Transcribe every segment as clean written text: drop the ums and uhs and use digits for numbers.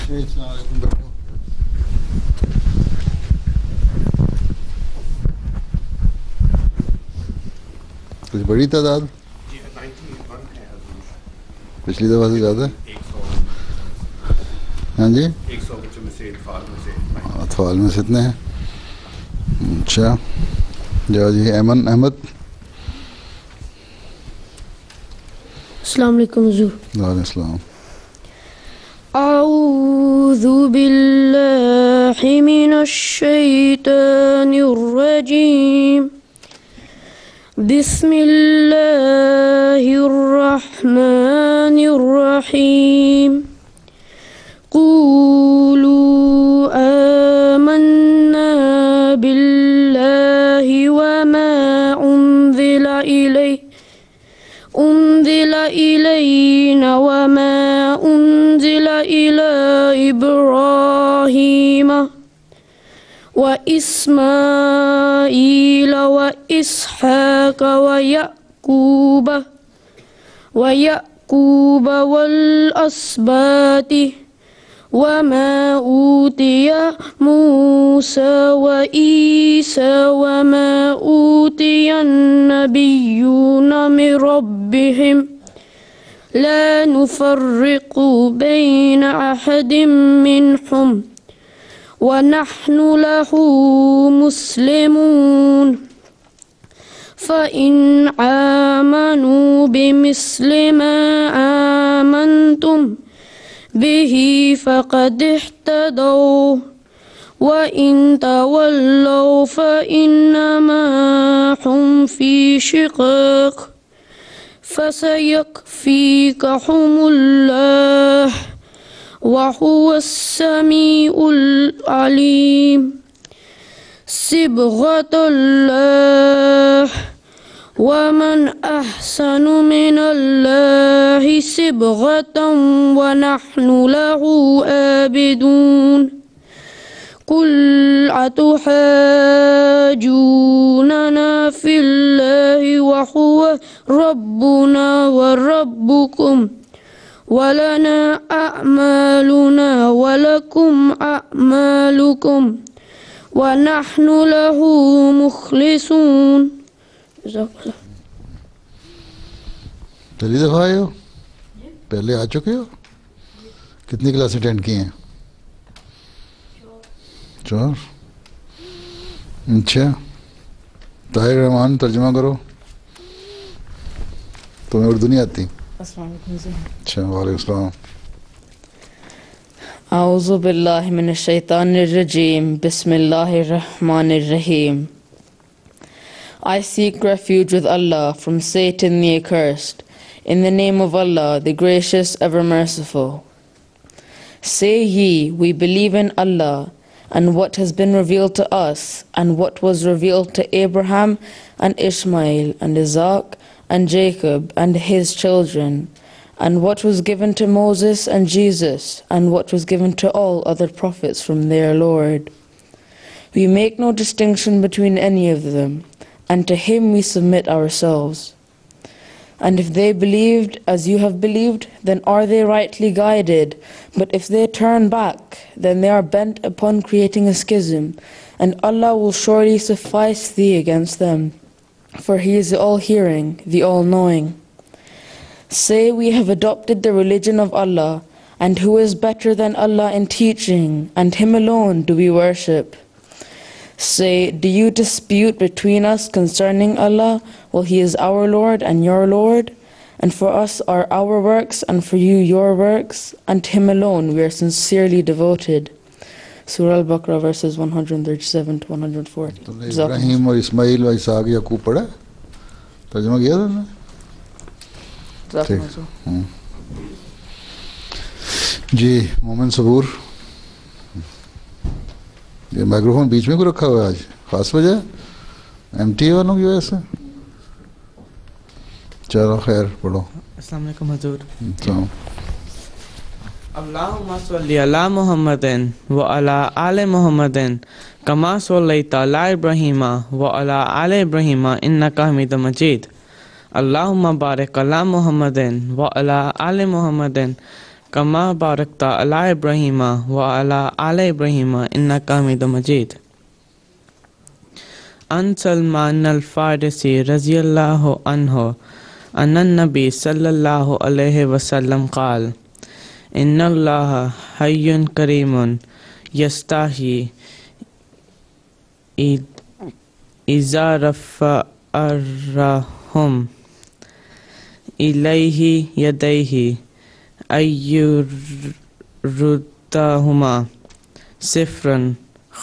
السلام علیکم. بیٹھو. کچھ بڑی تعداد پچھلی دفعہ سے زیادہ. ہاں جی, اطفال میں سے اتنے ہیں. اچھا جا جی. ایمن احمد. السلام علیکم حضور. وعلیکم السلام. اعوذ باللہ من الشیطان الرجیم. بسم اللہ الرحمن الرحیم. قولوا آمنا باللہ وما أنزل إلينا وما أنزل إلى إبراهيم وإسماعيل وإسحاق ويعقوب والأسباط وما أوتي موسى وعيسى وما أوتي النبيون من ربهم لا نفرق بين أحد منهم ونحن له مسلمون. فإن آمنوا بمثل ما آمنتم به فقد اهتدوا وإن تولوا فإنما هم في شقاق فسيكفيكهم الله وهو السميع العليم. صبغة الله ومن أحسن من الله صبغة ونحن له عابدون. قل أتحاجوننا في الله وهو ربنا وربكم ولنا أعمالنا ولكم أعمالكم ونحن له مخلصون. پہلی دفعہ آئے ہو؟ پہلے آ چکے ہو؟ کتنی کلاس اٹینڈ کی ہیں؟ 4. اچھا. طاہر رحمان ترجمہ کرو. تمہیں اردو نہیں آتی؟ السلام علیکم. اچھا. وعلیکم السلام. اعوذ باللہ من الشیطان الرجیم. بسم اللہ الرحمن الرحیم. I seek refuge with Allah from Satan the accursed. In the name of Allah, the gracious, ever merciful. Say ye, we believe in Allah, and what has been revealed to us, and what was revealed to Abraham, and Ishmael, and Isaac, and Jacob, and his children, and what was given to Moses and Jesus, and what was given to all other prophets from their Lord. We make no distinction between any of them, and to him we submit ourselves. And if they believed as you have believed, then are they rightly guided. But if they turn back, then they are bent upon creating a schism, and Allah will surely suffice thee against them, for he is the all-hearing, the all-knowing. Say, we have adopted the religion of Allah, and who is better than Allah in teaching, and him alone do we worship. Say, do you dispute between us concerning Allah? Well, he is our Lord and your Lord, and for us are our works, and for you your works, and him alone we are sincerely devoted. Surah Al-Baqarah verses 137 to 140. تم نے ابراہیم اور اسماعیل و اسحاق یعقوب پڑھا؟ ترجمہ کیا تھا نے؟ جی. مومن صبور. یہ مائکروفون بیچ میں کو رکھا ہوا ہے آج؟ خاص وجہ ایم ٹی اے والوں کی وجہ سے؟ چلو خیر پڑھو. السلام علیکم حضور. السلام. اللہم صلی علی محمد و علی آل محمد کما صلیت علی ابراہیم و علی آل ابراہیم انک حمید مجید. اللہم بارک علی محمد و علی آل محمد كما باركت على إبراهيم وعلى آل إبراهيم إنك حميد مجيد. عن سلمان الفارسي رضي الله عنه أن النبي صلى الله عليه وسلم قال: إن الله حي كريم يستحيي إذا رفع الرحم إليه يديه أن يردهما صفرا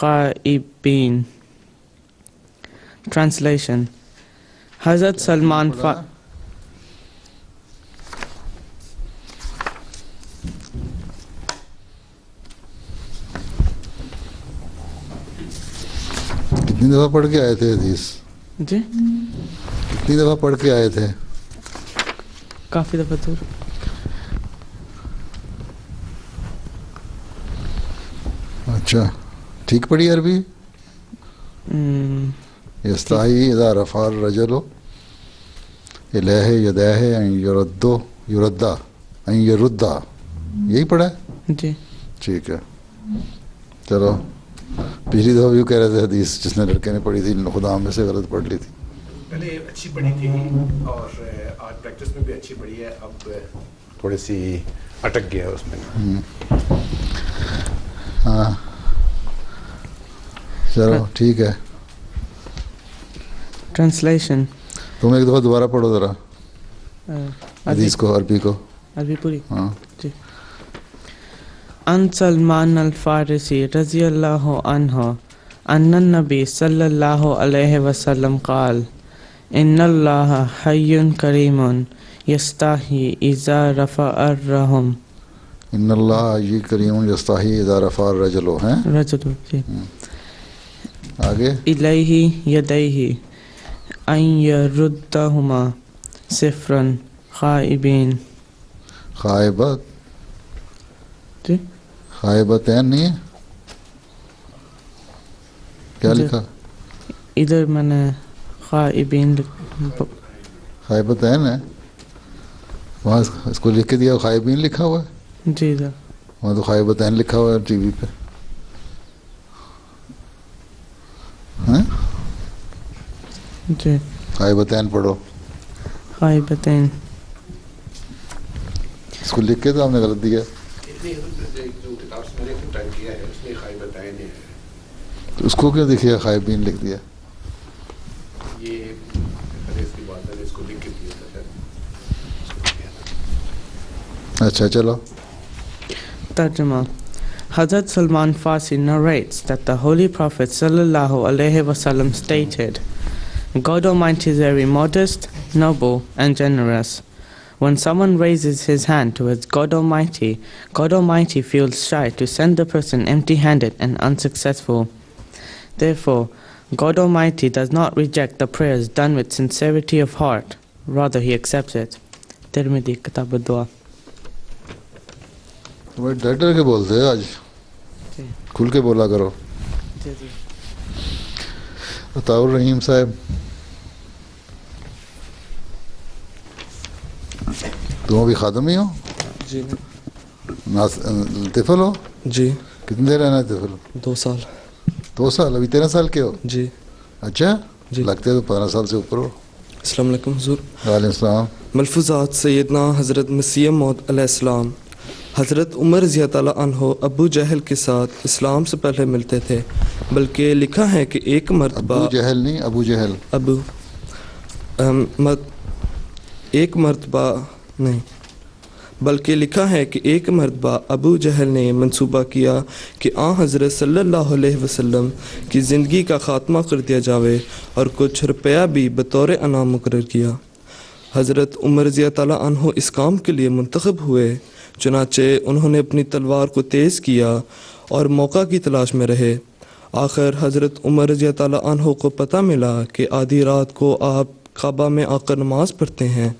خائبين. Translation. Hazrat Salman کتنی دفعہ پڑھ کے آئے تھے حدیث؟ جی کتنی دفعہ پڑھ کے آئے تھے؟ کافی دفعہ دور. اچھا ٹھیک پڑھی عربی؟ یستحی اذا رفع الرجل الیہ یدیہ ان یردا یہی پڑھا ہے؟ جی ٹھیک ہے چلو. پچھلی دفعہ بھی کہہ رہے تھے حدیث جس نے لڑکے نے پڑھی تھی خدا میں سے غلط پڑھ لی تھی. پہلے اچھی پڑھی تھی اور آج پریکٹس میں بھی اچھی پڑھی ہے، اب تھوڑی سی اٹک گیا اس میں. ہاں چلو ٹھیک ہے. ٹرانسلیشن. تم ایک دفعہ دوبارہ پڑھو ذرا حدیث کو، عربی کو. عربی پوری. ہاں جی. عن سلمان الفارسی رضی اللہ عنہ ان النبی صلی اللہ علیہ وسلم قال: ان اللہ حی کریم یستحی اذا رفع الرحم. ان اللہ حی کریم یستحی اذا رفع الرجل ہیں رجل. جی. آگے الیہ یدیہ ان یردہما صفرا خائبین. خائبت جی خائبتین نہیں ہے کیا لکھا؟ ادھر میں نے خائبین خائبتین ہے وہاں اس کو لکھ کے دیا خائبین لکھا ہوا ہے. جی سر. وہاں تو خائبتین لکھا ہوا ہے ٹی وی پہ. جی خائبتین پڑھو. خائبتین. اس کو لکھ کے تو آپ نے غلط دیا. جو کتاب سے میں نے ٹائپ کیا ہے اس میں خائبتین ہے، تو اس کو کیوں دکھیا خائبین لکھ دیا؟ یہ حدیث کی بات ہے، اس کو لکھ کے دیا تھا. اچھا چلو. ترجمہ. Hazrat Salman Farsi narrates that the Holy Prophet sallallahu alaihi wasallam stated, God Almighty is very modest, noble, and generous. When someone raises his hand towards God Almighty feels shy to send the person empty-handed and unsuccessful. Therefore, God Almighty does not reject the prayers done with sincerity of heart, rather He accepts it. Tirmidhi Kitab al-Dua. تمہیں ڈر ڈر کے بولتے ہیں آج، کھل کے بولا کرو. عطاء الرحیم صاحب تم ابھی خادم ہی ہو؟ جی. طفل ہو؟ جی. کتنے دیر رہنا ہے طفل؟ 2 سال. 2 سال؟ ابھی 13 سال کے ہو؟ جی. اچھا جی. لگتے تو 15 سال سے اوپر ہو. السلام علیکم حضور. وعلیکم السلام. ملفوظات سیدنا حضرت مسیح موعود علیہ السلام. حضرت عمر رضی اللہ عنہ ابو جہل کے ساتھ اسلام سے پہلے ملتے تھے، بلکہ لکھا ہے کہ ایک مرتبہ ابو جہل نہیں، ابو جہل. ایک مرتبہ نہیں، بلکہ لکھا ہے کہ ایک مرتبہ ابو جہل نے منصوبہ کیا کہ حضرت صلی اللہ علیہ وسلم کی زندگی کا خاتمہ کر دیا جاوے اور کچھ روپیہ بھی بطور انعام مقرر کیا. حضرت عمر رضی اللہ عنہ اس کام کے لیے منتخب ہوئے، چنانچہ انہوں نے اپنی تلوار کو تیز کیا اور موقع کی تلاش میں رہے. آخر حضرت عمر رضی اللہ عنہ کو پتہ ملا کہ آدھی رات کو آپ کعبہ میں آ کر نماز پڑھتے ہیں.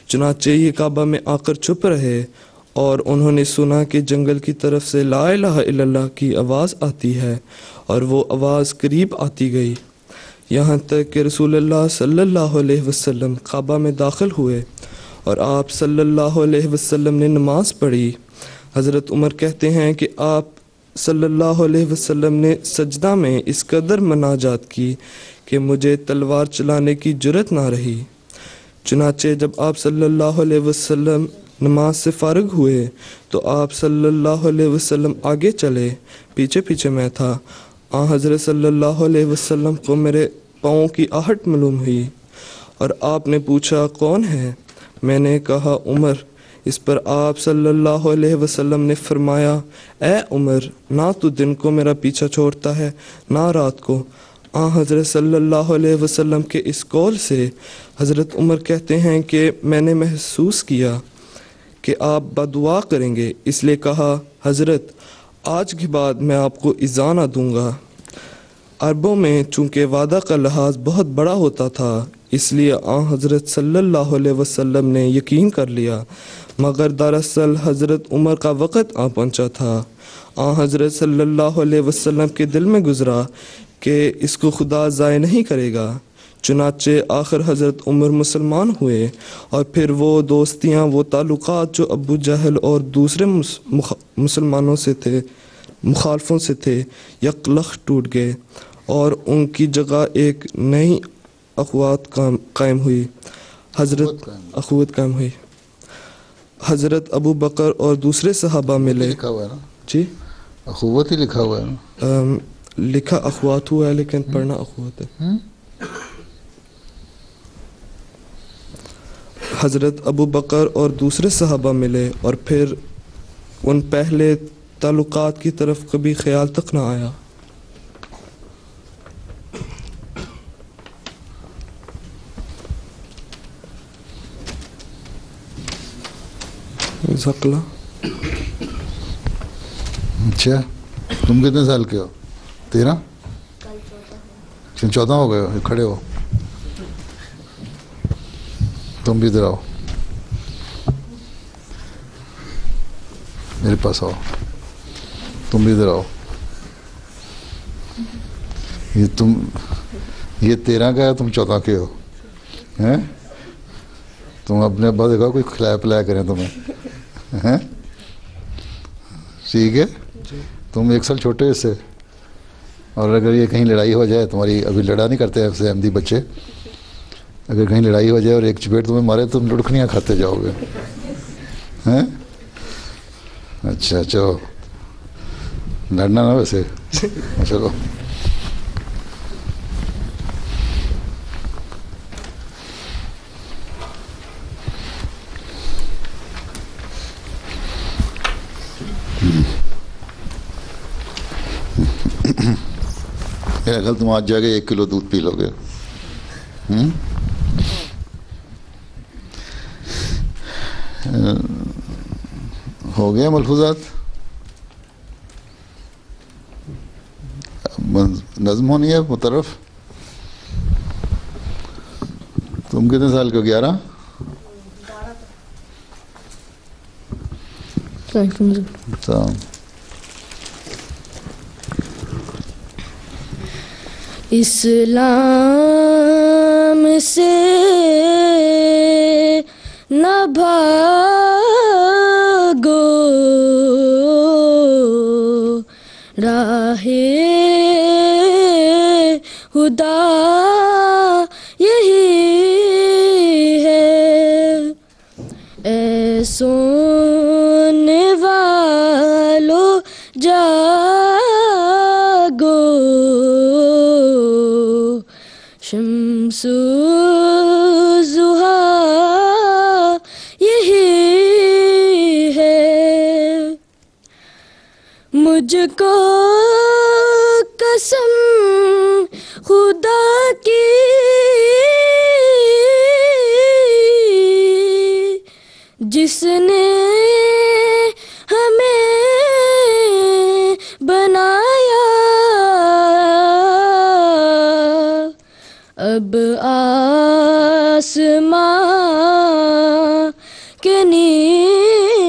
چنانچہ یہ کعبہ میں آ کر چھپ رہے اور انہوں نے سنا کہ جنگل کی طرف سے لا الہ الا اللہ کی آواز آتی ہے، اور وہ آواز قریب آتی گئی یہاں تک کہ رسول اللہ صلی اللہ علیہ وسلم کعبہ میں داخل ہوئے اور آپ صلی اللہ علیہ وسلم نے نماز پڑھی. حضرت عمر کہتے ہیں کہ آپ صلی اللہ علیہ وسلم نے سجدہ میں اس قدر مناجات کی کہ مجھے تلوار چلانے کی جرت نہ رہی۔ چنانچہ جب آپ صلی اللہ علیہ وسلم نماز سے فارغ ہوئے تو آپ صلی اللہ علیہ وسلم آگے چلے، پیچھے پیچھے میں تھا۔ حضرت صلی اللہ علیہ وسلم کو میرے پاؤں کی آہٹ معلوم ہوئی اور آپ نے پوچھا کون ہے؟ میں نے کہا عمر۔ اس پر آپ صلی اللہ علیہ وسلم نے فرمایا اے عمر، نہ تو دن کو میرا پیچھا چھوڑتا ہے نہ رات کو۔ حضرت صلی اللہ علیہ وسلم کے اس قول سے حضرت عمر کہتے ہیں کہ میں نے محسوس کیا کہ آپ بدعا کریں گے، اس لیے کہا حضرت آج کے بعد میں آپ کو ایذا نہ دوں گا۔ عربوں میں چونکہ وعدہ کا لحاظ بہت بڑا ہوتا تھا، اس لیے حضرت صلی اللہ علیہ وسلم نے یقین کر لیا، مگر دراصل حضرت عمر کا وقت پہنچا تھا۔ حضرت صلی اللہ علیہ وسلم کے دل میں گزرا کہ اس کو خدا ضائع نہیں کرے گا، چنانچہ آخر حضرت عمر مسلمان ہوئے اور پھر وہ دوستیاں، وہ تعلقات جو ابو جہل اور دوسرے مسلمانوں سے تھے، مخالفوں سے تھے، یکلخ ٹوٹ گئے اور ان کی جگہ ایک نئی اخوت قائم ہوئی۔ اخوت قائم ہوئی۔ حضرت ابو بکر اور دوسرے صحابہ ملے۔ لکھا ہوا ہے نا جی اخوت ہی لکھا ہوا ہے نا، لکھا اخوات ہوا ہے لیکن پڑھنا اخوت ہے۔ حضرت ابو بکر اور دوسرے صحابہ ملے اور پھر ان پہلے تعلقات کی طرف کبھی خیال تک نہ آیا۔ زقلہ۔ اچھا تم کتنے سال کے ہو؟ 13؟ 14 ہو گئے ہو، کھڑے ہو، تم بھی ادھر آؤ، میرے پاس آؤ، تم بھی ادھر آؤ۔ یہ 13 کا ہے، تم 14 کے ہو ہیں؟ تم اپنے ابا دیکھو کوئی کھلایا پلایا کریں تمہیں، ٹھیک ہے؟ تم 1 سال چھوٹے اس سے، اور اگر یہ کہیں لڑائی ہو جائے تمہاری، ابھی لڑا نہیں کرتے ایسے احمدی بچے، اگر کہیں لڑائی ہو جائے اور ایک چپیٹ تمہیں مارے تو تم لڑکھنیاں کھاتے جاؤ گے ہیں؟ اچھا چلو، لڑنا نا ویسے، چلو۔ میرا خیال تم آج جا کے 1 کلو دودھ پی لو گے۔ ہو گیا ملفوظات؟ نظم ہونی ہے مترف۔ تم کتنے سال کے ہو؟ 11؟ اسلام سے نہ بھاگو، راہ خدا یہی ہے، اے سونے والو جاگو، شمس ضحیٰ یہی ہے، مجھ کو قسم خدا کی جس نے ہمیں بنایا، اب آسمان کے نیچے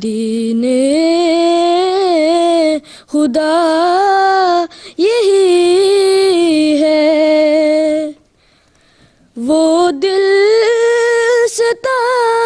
دین خدا یہی ہے، وہ دل ستانے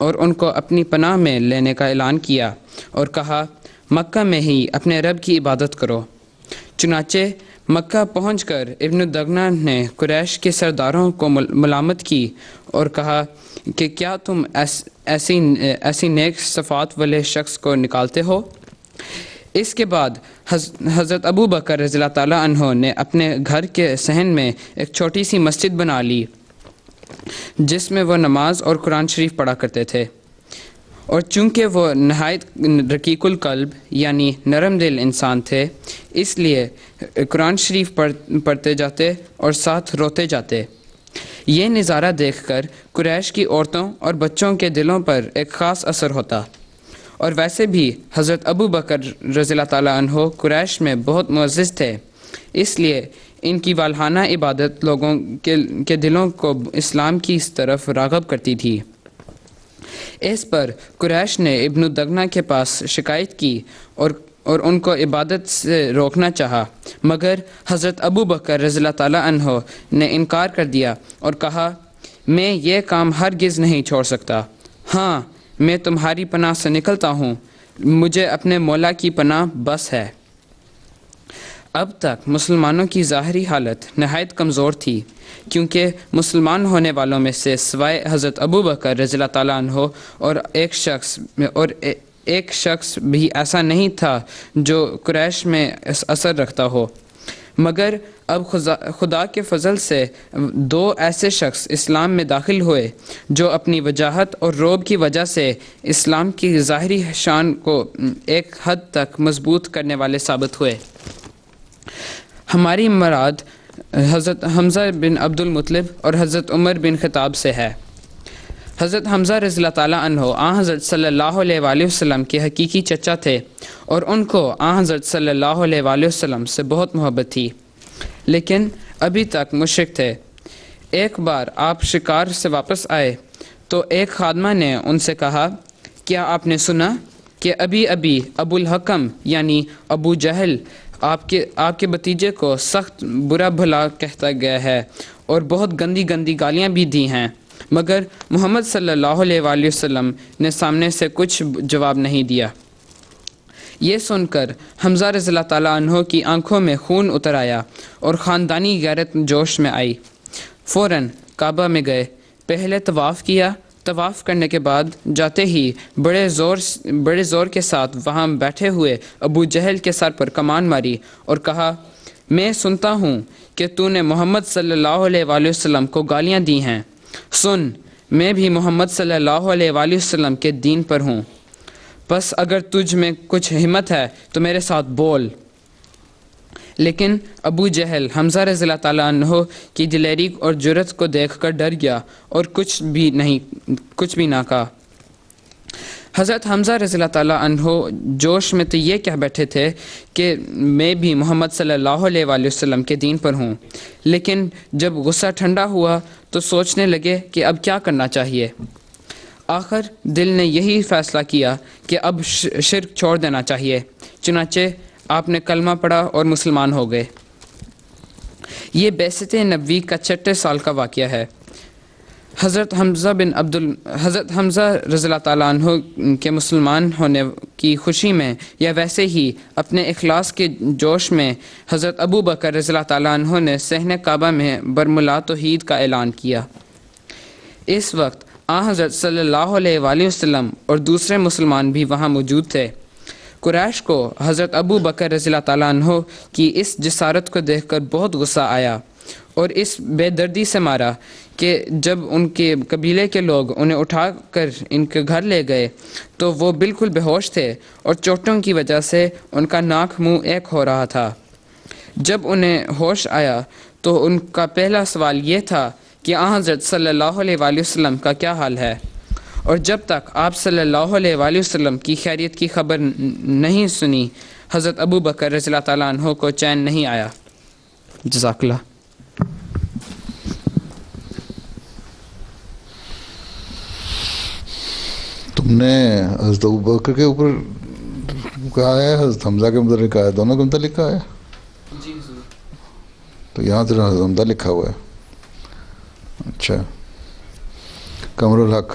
اور ان کو اپنی پناہ میں لینے کا اعلان کیا اور کہا مکہ میں ہی اپنے رب کی عبادت کرو۔ چنانچہ مکہ پہنچ کر ابن الدغنہ نے قریش کے سرداروں کو ملامت کی اور کہا کہ کیا تم ایسی نیک صفات والے شخص کو نکالتے ہو؟ اس کے بعد حضرت ابو بکر رضی اللہ تعالیٰ عنہ نے اپنے گھر کے صحن میں ایک چھوٹی سی مسجد بنا لی جس میں وہ نماز اور قرآن شریف پڑھا کرتے تھے، اور چونکہ وہ نہایت رقیق القلب یعنی نرم دل انسان تھے، اس لیے قرآن شریف پڑھتے جاتے اور ساتھ روتے جاتے۔ یہ نظارہ دیکھ کر قریش کی عورتوں اور بچوں کے دلوں پر ایک خاص اثر ہوتا، اور ویسے بھی حضرت ابو بکر رضی اللہ تعالیٰ عنہ قریش میں بہت معزز تھے، اس لیے ان کی والہانہ عبادت لوگوں کے دلوں کو اسلام کی اس طرف راغب کرتی تھی۔ اس پر قریش نے ابن الدغنہ کے پاس شکایت کی اور ان کو عبادت سے روکنا چاہا، مگر حضرت ابو بکر رضی اللہ تعالیٰ عنہ نے انکار کر دیا اور کہا میں یہ کام ہرگز نہیں چھوڑ سکتا، ہاں میں تمہاری پناہ سے نکلتا ہوں، مجھے اپنے مولا کی پناہ بس ہے۔ اب تک مسلمانوں کی ظاہری حالت نہایت کمزور تھی، کیونکہ مسلمان ہونے والوں میں سے سوائے حضرت ابو بکر رضی اللہ تعالیٰ عنہ اور ایک شخص بھی ایسا نہیں تھا جو قریش میں اثر رکھتا ہو، مگر اب خدا کے فضل سے 2 ایسے شخص اسلام میں داخل ہوئے جو اپنی وجاہت اور رعب کی وجہ سے اسلام کی ظاہری شان کو ایک حد تک مضبوط کرنے والے ثابت ہوئے۔ ہماری مراد حضرت حمزہ بن عبد المطلب اور حضرت عمر بن خطاب سے ہے۔ حضرت حمزہ رضی اللہ تعالیٰ عنہ حضرت صلی اللہ علیہ وآلہ وسلم کے حقیقی چچا تھے، اور ان کو حضرت صلی اللہ علیہ وآلہ وسلم سے بہت محبت تھی، لیکن ابھی تک مشرک تھے۔ ایک بار آپ شکار سے واپس آئے تو ایک خادمہ نے ان سے کہا کیا آپ نے سنا کہ ابھی ابو الحکم یعنی ابو جہل آپ کے بھتیجے کو سخت برا بھلا کہتا گیا ہے اور بہت گندی گالیاں بھی دی ہیں، مگر محمد صلی اللہ علیہ وآلہ وسلم نے سامنے سے کچھ جواب نہیں دیا۔ یہ سن کر حمزہ رضی اللہ تعالیٰ عنہ کی آنکھوں میں خون اتر آیا اور خاندانی غیرت جوش میں آئی۔ فوراً کعبہ میں گئے، پہلے طواف کیا، طواف کرنے کے بعد جاتے ہی بڑے زور کے ساتھ وہاں بیٹھے ہوئے ابو جہل کے سر پر کمان ماری اور کہا میں سنتا ہوں کہ تو نے محمد صلی اللہ علیہ وآلہ وسلم کو گالیاں دی ہیں، سن میں بھی محمد صلی اللہ علیہ وآلہ وسلم کے دین پر ہوں، بس اگر تجھ میں کچھ ہمت ہے تو میرے ساتھ بول۔ لیکن ابو جہل حمزہ رضی اللہ تعالیٰ عنہ کی دلیری اور جرأت کو دیکھ کر ڈر گیا اور کچھ بھی نہ کہا۔ حضرت حمزہ رضی اللہ تعالیٰ عنہ جوش میں تو یہ کہہ بیٹھے تھے کہ میں بھی محمد صلی اللہ علیہ وآلہ وسلم کے دین پر ہوں، لیکن جب غصہ ٹھنڈا ہوا تو سوچنے لگے کہ اب کیا کرنا چاہیے۔ آخر دل نے یہی فیصلہ کیا کہ اب شرک چھوڑ دینا چاہیے، چنانچہ آپ نے کلمہ پڑھا اور مسلمان ہو گئے۔ یہ بعثت نبوی کا 6 سال کا واقعہ ہے۔ حضرت حمزہ رضی اللہ تعالیٰ عنہ کے مسلمان ہونے کی خوشی میں یا ویسے ہی اپنے اخلاص کے جوش میں حضرت ابو بکر رضی اللہ تعالیٰ عنہ نے صحن کعبہ میں برملا توحید کا اعلان کیا۔ اس وقت حضرت صلی اللہ علیہ وآلہ وسلم اور دوسرے مسلمان بھی وہاں موجود تھے۔ قریش کو حضرت ابو بکر رضی اللہ تعالیٰ عنہ کی اس جسارت کو دیکھ کر بہت غصہ آیا اور اس بے دردی سے مارا کہ جب ان کے قبیلے کے لوگ انہیں اٹھا کر ان کے گھر لے گئے تو وہ بالکل بے ہوش تھے اور چوٹوں کی وجہ سے ان کا ناک منہ ایک ہو رہا تھا۔ جب انہیں ہوش آیا تو ان کا پہلا سوال یہ تھا کہ حضرت صلی اللہ علیہ وآلہ وسلم کا کیا حال ہے، اور جب تک آپ صلی اللہ علیہ وآلہ وسلم کی خیریت کی خبر نہیں سنی حضرت ابو بکر رضی اللہ تعالیٰ عنہ کو چین نہیں آیا۔ جزاک اللہ۔ تم نے حضرت ابو بکر کے اوپر کہا ہے، حضرت حمزہ کے متعلق کہا ہے، دونوں کے متعلق کہا ہے؟ جی حضور۔ تو یہاں تو حضرت حمزہ لکھا ہوا ہے۔ اچھا، قمر الحق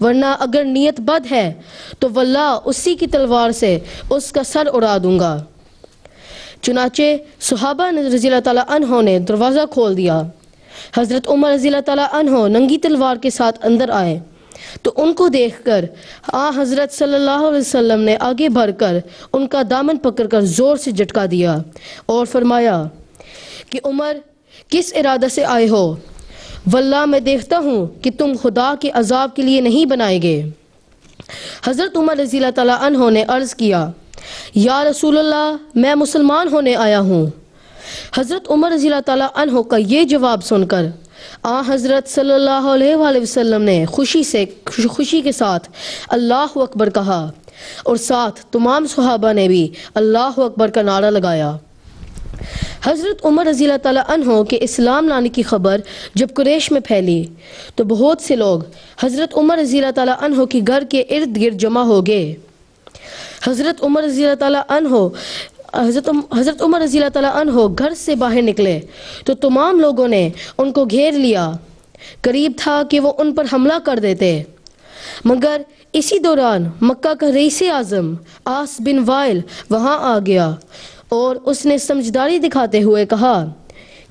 ورنہ اگر نیت بد ہے تو واللہ اسی کی تلوار سے اس کا سر اڑا دوں گا۔ چنانچہ صحابہ رضی اللہ تعالیٰ عنہ نے دروازہ کھول دیا۔ حضرت عمر رضی اللہ تعالیٰ عنہ ننگی تلوار کے ساتھ اندر آئے تو ان کو دیکھ کر حضرت صلی اللہ علیہ وسلم نے آگے بڑھ کر ان کا دامن پکڑ کر زور سے جھٹکا دیا اور فرمایا کہ عمر کس ارادہ سے آئے ہو؟ واللہ میں دیکھتا ہوں کہ تم خدا کے عذاب کے لیے نہیں بنائے گئے۔ حضرت عمر رضی اللہ تعالیٰ عنہ نے عرض کیا یا رسول اللہ میں مسلمان ہونے آیا ہوں۔ حضرت عمر رضی اللہ تعالیٰ عنہ کا یہ جواب سن کر حضرت صلی اللہ علیہ وآلہ وسلم نے خوشی کے ساتھ اللہ اکبر کہا اور ساتھ تمام صحابہ نے بھی اللہ اکبر کا نعرہ لگایا۔ حضرت عمر رضی اللہ تعالیٰ عنہ کے اسلام لانے کی خبر جب قریش میں پھیلی تو بہت سے لوگ حضرت عمر رضی اللہ تعالیٰ عنہ کے گھر کے ارد گرد جمع ہو گئے۔ حضرت عمر رضی اللہ تعالیٰ عنہ گھر سے باہر نکلے تو تمام لوگوں نے ان کو گھیر لیا، قریب تھا کہ وہ ان پر حملہ کر دیتے، مگر اسی دوران مکہ کا رئیس اعظم عاص بن وائل وہاں آ گیا اور اس نے سمجھداری دکھاتے ہوئے کہا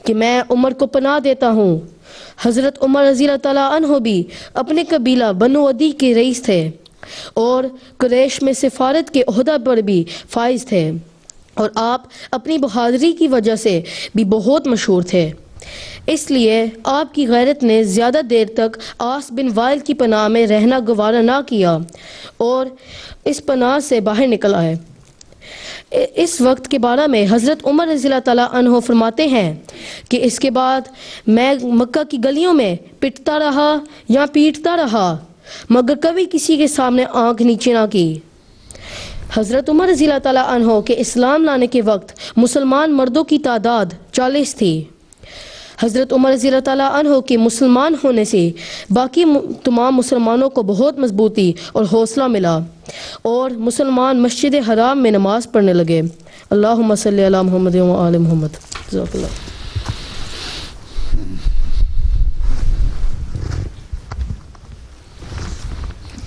کہ میں عمر کو پناہ دیتا ہوں۔ حضرت عمر رضی اللہ تعالیٰ عنہ بھی اپنے قبیلہ بنو عدی کے رئیس تھے اور قریش میں سفارت کے عہدہ پر بھی فائز تھے، اور آپ اپنی بہادری کی وجہ سے بھی بہت مشہور تھے۔ اس لیے آپ کی غیرت نے زیادہ دیر تک عاص بن وائل کی پناہ میں رہنا گوارا نہ کیا اور اس پناہ سے باہر نکل آئے۔ اس وقت کے بارے میں حضرت عمر رضی اللہ تعالیٰ عنہ فرماتے ہیں کہ اس کے بعد میں مکہ کی گلیوں میں پٹتا رہا مگر کبھی کسی کے سامنے آنکھ نیچے نہ کی۔ حضرت عمر رضی اللہ تعالیٰ عنہ کے اسلام لانے کے وقت مسلمان مردوں کی تعداد 40 تھی۔ حضرت عمر رضی اللہ تعالیٰ عنہ کے مسلمان ہونے سے باقی تمام مسلمانوں کو بہت مضبوطی اور حوصلہ ملا اور مسلمان مسجد حرام میں نماز پڑھنے لگے۔ اللہم صلی علی محمد و آل محمد۔ جزاک اللہ۔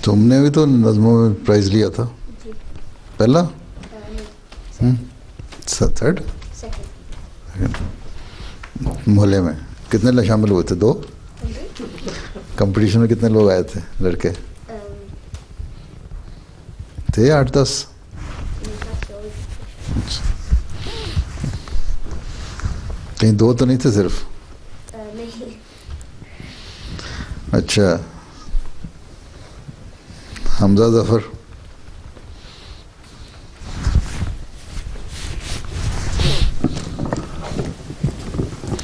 تم نے بھی تو نظموں میں پرائز لیا تھا پہلا تھرڈ محلے میں کتنے لوگ شامل ہوئے تھے؟ 2 کمپٹیشن میں کتنے لوگ آئے تھے لڑکے تھے؟ 8-10 کہیں 2 تو نہیں تھے صرف؟ اچھا حمزہ ظفر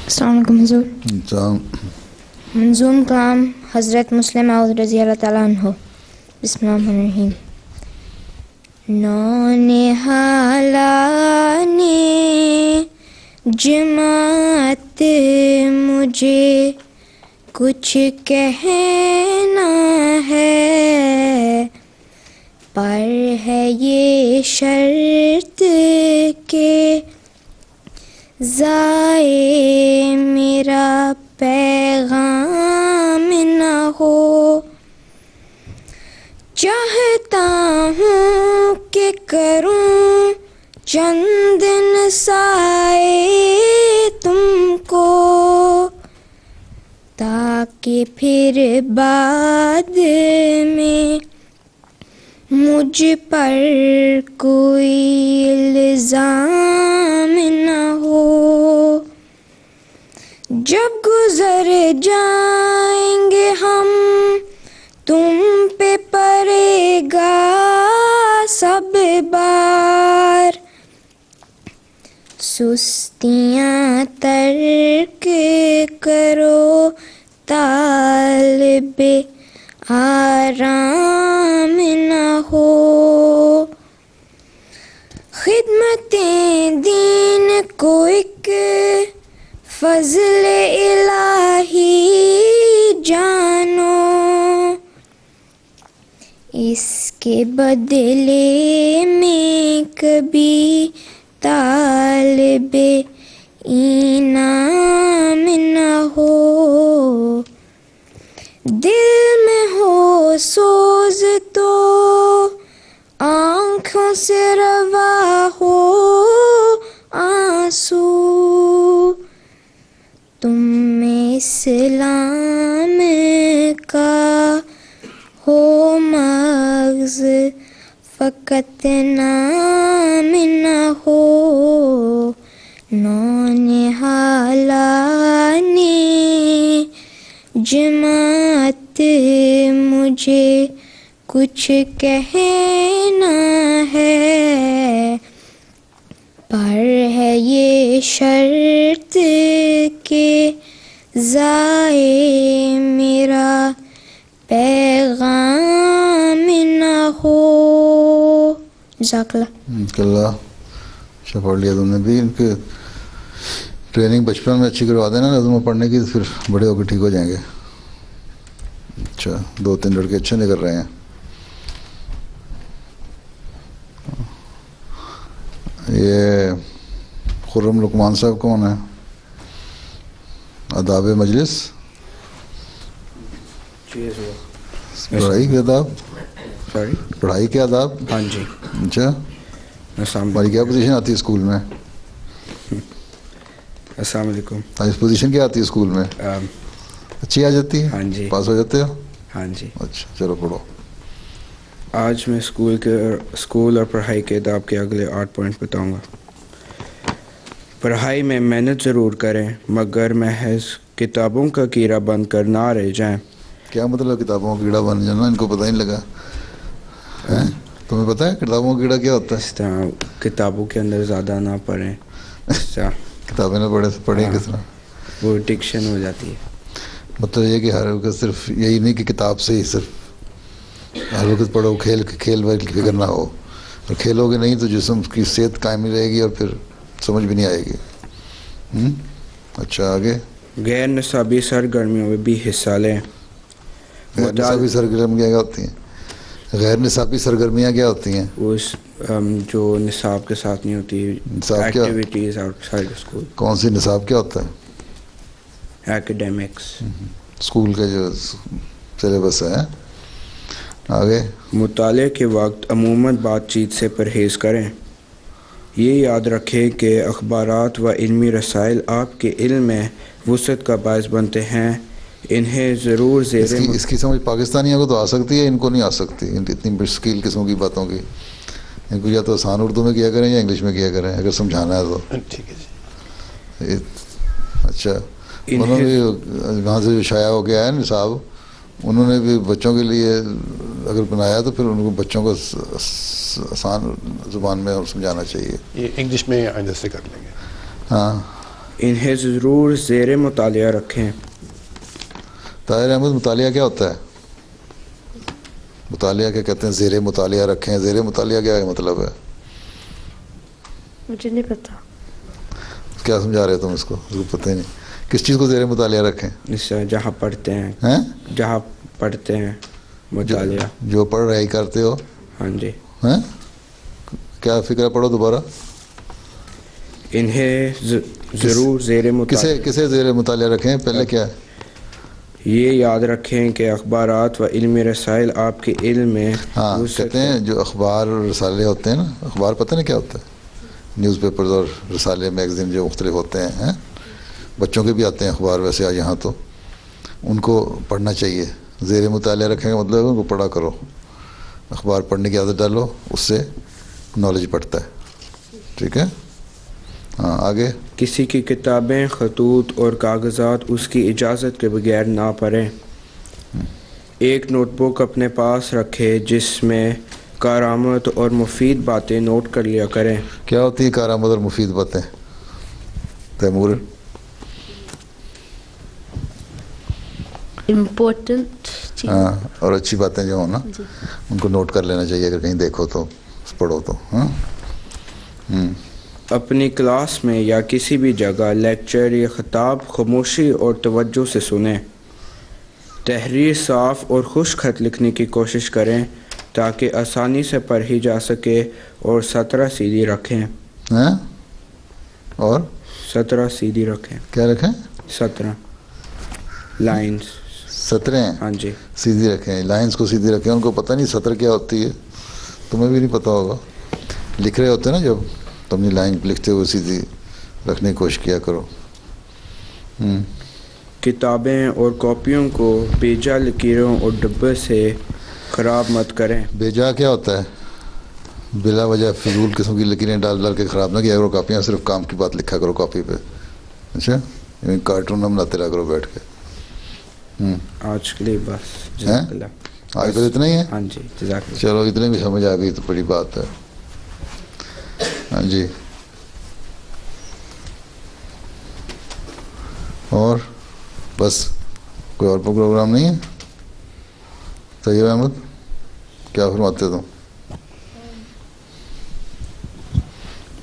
السلام علیکم حضور۔ منظوم کلام حضرت مسلم عوض رضی اللہ تعالیٰ عنہ۔ بسم اللہ الرحمن الرحیم۔ نونہالا نے جماعت مجھے کچھ کہنا ہے، پر ہے یہ شرط کہ ضائع میرا پیغام نہ ہو۔ چاہتا ہوں کہ کروں چند نصائح تم کو، تاکہ پھر بعد میں مجھ پر کوئی الزام نہ ہو۔ جب گزر جائیں گے ہم تم پہ پڑے گا سب بار، سستیاں ترک کرو طالب آرام نہ ہو۔ خدمتیں دین کو ایک فضل الہی جانو، اس کے بدلے میں کبھی طالب انعام نہ ہو۔ دل میں ہو سو تم اسلام کا ہو مغز فقط نام نہ ہو، نونہالا نے جماعت مجھے کچھ کہنا ہے، پر ہے یہ شرط کہ ضائع میرا پیغام نہ ہو. جزاک اللہ. اچھا پڑھ لیا تم نے بھی. ان کے ٹریننگ بچپن میں اچھی کروا دینا نظموں پڑھنے کی، پھر بڑے ہو کے ٹھیک ہو جائیں گے. اچھا 2-3 لڑکے اچھے نکل رہے ہیں. یہ خرم لقمان صاحب کون ہے؟ آداب مجلس، پڑھائی کے آداب، پڑھائی کے آداب. ہاں جی. اچھا ہماری کیا پوزیشن آتی ہے اسکول میں؟ السلام علیکم. اس پوزیشن کیا آتی ہے اسکول میں؟ اچھی آ جاتی ہے؟ ہاں جی. پاس ہو جاتے ہو؟ ہاں جی. اچھا چلو پڑھو. آج میں اسکول اور پڑھائی کے آداب کے اگلے 8 پوائنٹ بتاؤں گا. پڑھائی میں محنت ضرور کریں مگر محض کتابوں کا کیڑا بن کر نہ رہ جائیں. کیا مطلب کتابوں کا کیڑا بن جانا؟ ان کو پتہ ہی نہیں لگا. تمہیں پتہ ہے کتابوں کا کیڑا کیا ہوتا ہے؟ اس طرح کتابوں کے اندر زیادہ نہ پڑھیں. کتابیں نہ پڑھیں کس طرح؟ وہ ایڈکشن ہو جاتی ہے. مطلب یہ کہ ہر وقت صرف یہی نہیں کہ کتاب سے ہی صرف ہر وقت پڑھو، کھیل ویل کی فکر نہ ہو. اور کھیلو گے نہیں تو جسم کی صحت قائم نہیں رہے گی اور پھر سمجھ بھی نہیں آئے گی. اچھا آگے. غیر نصابی سرگرمیوں میں بھی حصہ لیں. غیر نصابی سرگرمیاں کیا ہوتی ہیں؟ غیر نصابی سرگرمیاں کیا ہوتی ہیں؟ وہ جو نصاب کے ساتھ نہیں ہوتی ایکٹیویٹیز آؤٹ سائڈ اسکول. کون سی نصاب کیا ہوتا ہے؟ ایکیڈیمکس. اسکول کے جو سلیبس ہے. آگے. مطالعے کے وقت عموماً بات چیت سے پرہیز کریں. یہ یاد رکھیں کہ اخبارات و علمی رسائل آپ کے علم میں وسعت کا باعث بنتے ہیں. انہیں ضرور اس کی سمجھ پاکستانیوں کو تو آ سکتی ہے، ان کو نہیں آ سکتی. اتنی مشکل قسم کی باتوں کی ان کو یا تو آسان اردو میں کیا کریں یا انگلش میں کیا کریں اگر سمجھانا ہے تو. ٹھیک ہے جی. اچھا انہوں نے بھی وہاں سے جو شائع ہو گیا ہے نصاب، انہوں نے بھی بچوں کے لیے اگر بنایا تو پھر ان کو بچوں کو آسان زبان میں سمجھانا چاہیے. یہ انگلش میں آئندہ سے کر لیں گے. ہاں. انہیں ضرور زیر مطالعہ رکھیں. طاہر احمد مطالعہ کیا ہوتا ہے؟ مطالعہ کیا کہتے ہیں؟ زیر مطالعہ رکھیں. زیر مطالعہ کیا مطلب ہے؟ مجھے نہیں پتا. کیا سمجھا رہے تم اس کو پتہ ہی نہیں. کس چیز کو زیر مطالعہ رکھیں؟ جہاں پڑھتے ہیں. جہاں پڑھتے ہیں مطالعہ. جو پڑھ رہے کرتے ہو. ہاں جی. کیا فکر پڑھو دوبارہ. انہیں ضرور زیر مطالعہ. کسے زیر مطالعہ رکھیں؟ پہلے کیا ہے؟ یہ یاد رکھیں کہ اخبارات و علمی رسائل آپ کے علم میں. ہاں کہتے ہیں جو اخبار اور رسالے ہوتے ہیں نا، اخبار پتہ نہیں کیا ہوتا ہے؟ نیوز پیپرز اور رسالے میگزین جو مختلف ہوتے ہیں، بچوں کے بھی آتے ہیں اخبار ویسے آج یہاں، تو ان کو پڑھنا چاہیے. زیر مطالعہ رکھیں گا مطلب ان کو پڑھا کرو. اخبار پڑھنے کی عادت ڈالو، اس سے نالج بڑھتا ہے. ٹھیک ہے. ہاں آگے. کسی کی کتابیں، خطوط اور کاغذات اس کی اجازت کے بغیر نہ پڑھیں. ایک نوٹ بک اپنے پاس رکھے جس میں کارآمد اور مفید باتیں نوٹ کر لیا کریں. کیا ہوتی ہیں کارآمد اور مفید باتیں تیمور؟ امپورٹنٹ. ہاں اور اچھی باتیں جو ہوں نا ان کو نوٹ کر لینا چاہیے اگر کہیں دیکھو تو پڑھو تو. اپنی کلاس میں یا کسی بھی جگہ لیکچر یا خطاب خاموشی اور توجہ سے سنیں. تحریر صاف اور خشک خط لکھنے کی کوشش کریں تاکہ آسانی سے پڑھی جا سکے اور سطرہ سیدھی رکھیں. اور سطرہ سیدھی رکھیں. کیا رکھیں؟ سطرہ لائنز. سطریں؟ ہاں جی. سیدھی رکھیں. لائنز کو سیدھی رکھیں. ان کو پتہ نہیں سطر کیا ہوتی ہے، تمہیں بھی نہیں پتہ ہوگا. لکھ رہے ہوتے نا جب، تو اپنی لائن لکھتے ہوئے سیدھی رکھنے کی کوشش کیا کرو. کتابیں اور کاپیوں کو بیجا لکیروں اور ڈبے سے خراب مت کریں. بیجا کیا ہوتا ہے؟ بلا وجہ فضول قسم کی لکیریں ڈال ڈال کے خراب نہ کیا کرو کاپیاں, صرف کام کی بات لکھا کرو کاپی پہ. اچھا, کارٹون نہ بناتے رہا کرو بیٹھ کے. آج کے لیے بس. جزاک اللہ. آج تو اتنا ہی ہے. ہاں جی, جزاک اللہ. چلو اتنے بھی سمجھ آ گئی تو بڑی بات ہے. ہاں جی, اور بس کوئی اور پروگرام نہیں ہے؟ طیب احمد کیا فرماتے تم؟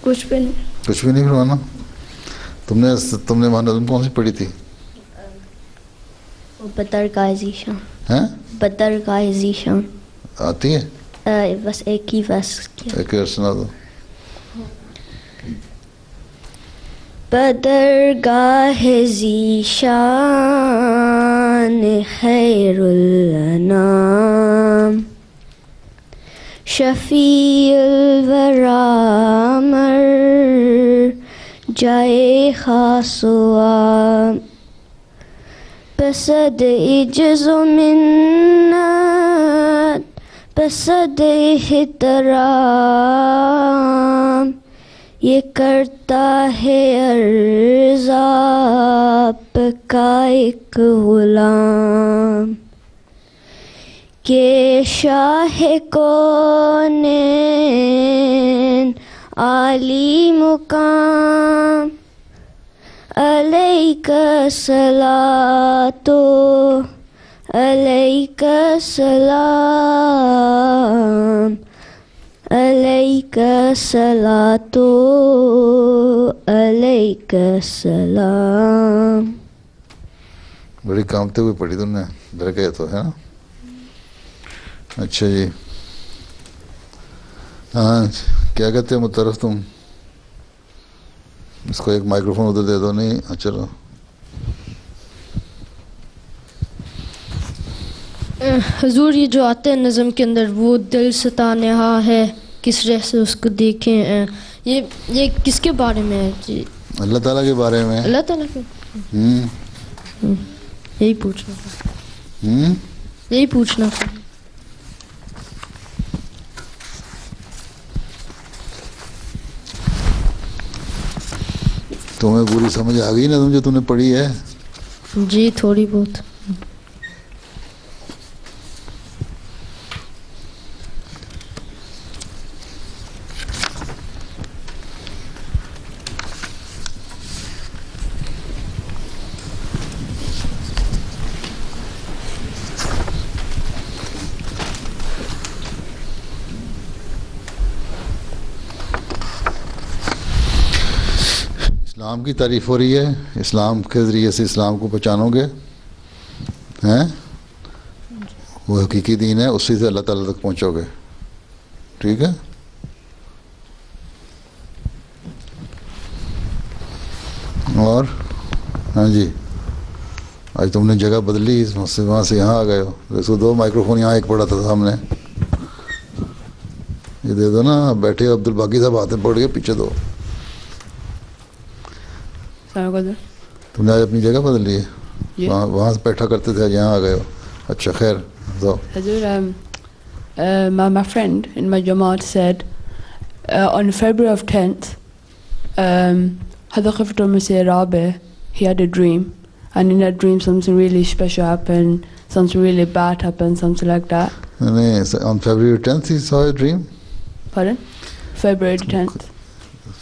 کچھ بھی نہیں. کچھ بھی نہیں فرمانا. تم نے ماہ نظم کون سی پڑھی تھی؟ بدر کا ذیشان. ہیں؟ بدر کا ذیشان آتی ہے؟ بس ایک ہی بس کیا. ایک اور سنا دو. بدرگاہ ذیشان خیر الانام شفیع الورا مر جائے خاص و عام بصد عجز و منت بصد احترام یہ کرتا ہے عرض آپ کا ایک غلام کہ شاہ کونین عالی مقام علیک الصلاۃ علیک السلام علیک الصلاۃ علیک السلام. بڑی کامتے ہوئے پڑھی تم نے, ڈر گئے تو ہے نا. اچھا جی, ہاں کیا کہتے ہیں مترف تم؟ اس کو ایک مائکرو فون ادھر دے دو. نہیں چلو. حضور یہ جو آتے ہیں نظم کے اندر, وہ دل ستانہا ہے کس رہ سے اس کو دیکھیں, یہ کس کے بارے میں ہے جی؟ اللہ تعالیٰ کے بارے میں. اللہ تعالیٰ کے یہی پوچھنا تھا. یہی پوچھنا تھا. تمہیں پوری سمجھ آ گئی نا تم جو تم نے پڑھی ہے؟ جی تھوڑی بہت. اسلام کی تعریف ہو رہی ہے. اسلام کے ذریعے سے اسلام کو پہچانو گے, ہیں وہ حقیقی دین ہے, اسی سے اللہ تعالیٰ تک پہنچو گے. ٹھیک ہے. اور ہاں جی, آج تم نے جگہ بدلی, وہاں سے یہاں آ گئے ہو. 102 مائکرو فون یہاں ایک پڑا تھا سامنے, یہ دے دو نا. بیٹھے عبد الباقی صاحب ہاتھ میں پڑ گئے, پیچھے دو. تم نے آج اپنی جگہ بدل لی ہے, وہاں سے بیٹھا کرتے تھے, آج یہاں آ گئے ہو. اچھا خیر. My friend in my Jamaat said on February of 10th, Hadar Khiftul Masih Rabi, he had a dream, and in that dream something really special happened, something really bad happened, something like that. On February 10th he saw a dream? Pardon? February 10th.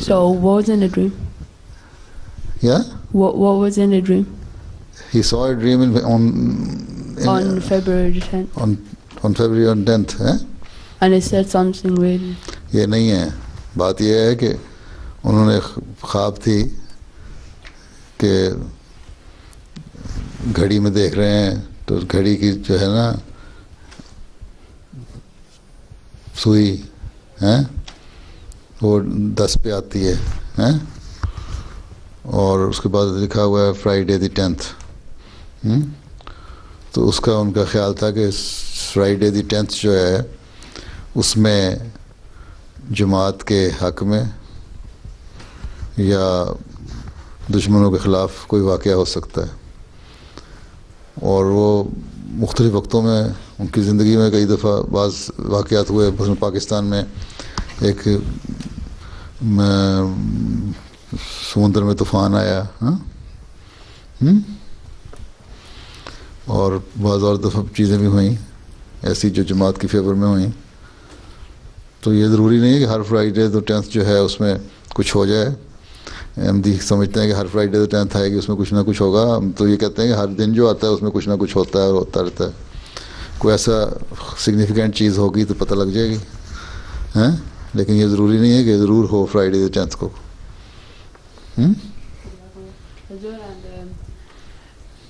So what was in the dream? Yeah? What was in the dream? He saw a dream on February 10th. On February 10th, eh? And it said something really. یہ نہیں ہے. بات یہ ہے کہ انہوں نے خواب تھی کہ گھڑی میں دیکھ رہے ہیں تو گھڑی کی جو ہے نا سوئی ہیں وہ 10 پہ آتی ہے, ہیں, اور اس کے بعد لکھا ہوا ہے فرائیڈے دی 10th. تو اس کا ان کا خیال تھا کہ فرائیڈے دی 10th جو ہے اس میں جماعت کے حق میں یا دشمنوں کے خلاف کوئی واقعہ ہو سکتا ہے، اور وہ مختلف وقتوں میں ان کی زندگی میں کئی دفعہ بعض واقعات ہوئے. مثلاً پاکستان میں ایک سمندر میں طوفان آیا، ہاں، اور بعض اور دفعہ چیزیں بھی ہوئیں ایسی جو جماعت کی فیور میں ہوئیں. تو یہ ضروری نہیں ہے کہ ہر فرائیڈے تو 10th جو ہے اس میں کچھ ہو جائے. احمدی سمجھتے ہیں کہ ہر فرائیڈے تو 10th آئے گی اس میں کچھ نہ کچھ ہوگا. ہم تو یہ کہتے ہیں کہ ہر دن جو آتا ہے اس میں کچھ نہ کچھ ہوتا ہے اور ہوتا رہتا ہے. کوئی ایسا سگنیفیکنٹ چیز ہوگی تو پتہ لگ جائے گی، ہیں، لیکن یہ ضروری نہیں ہے کہ ضرور ہو فرائیڈے 10th کو.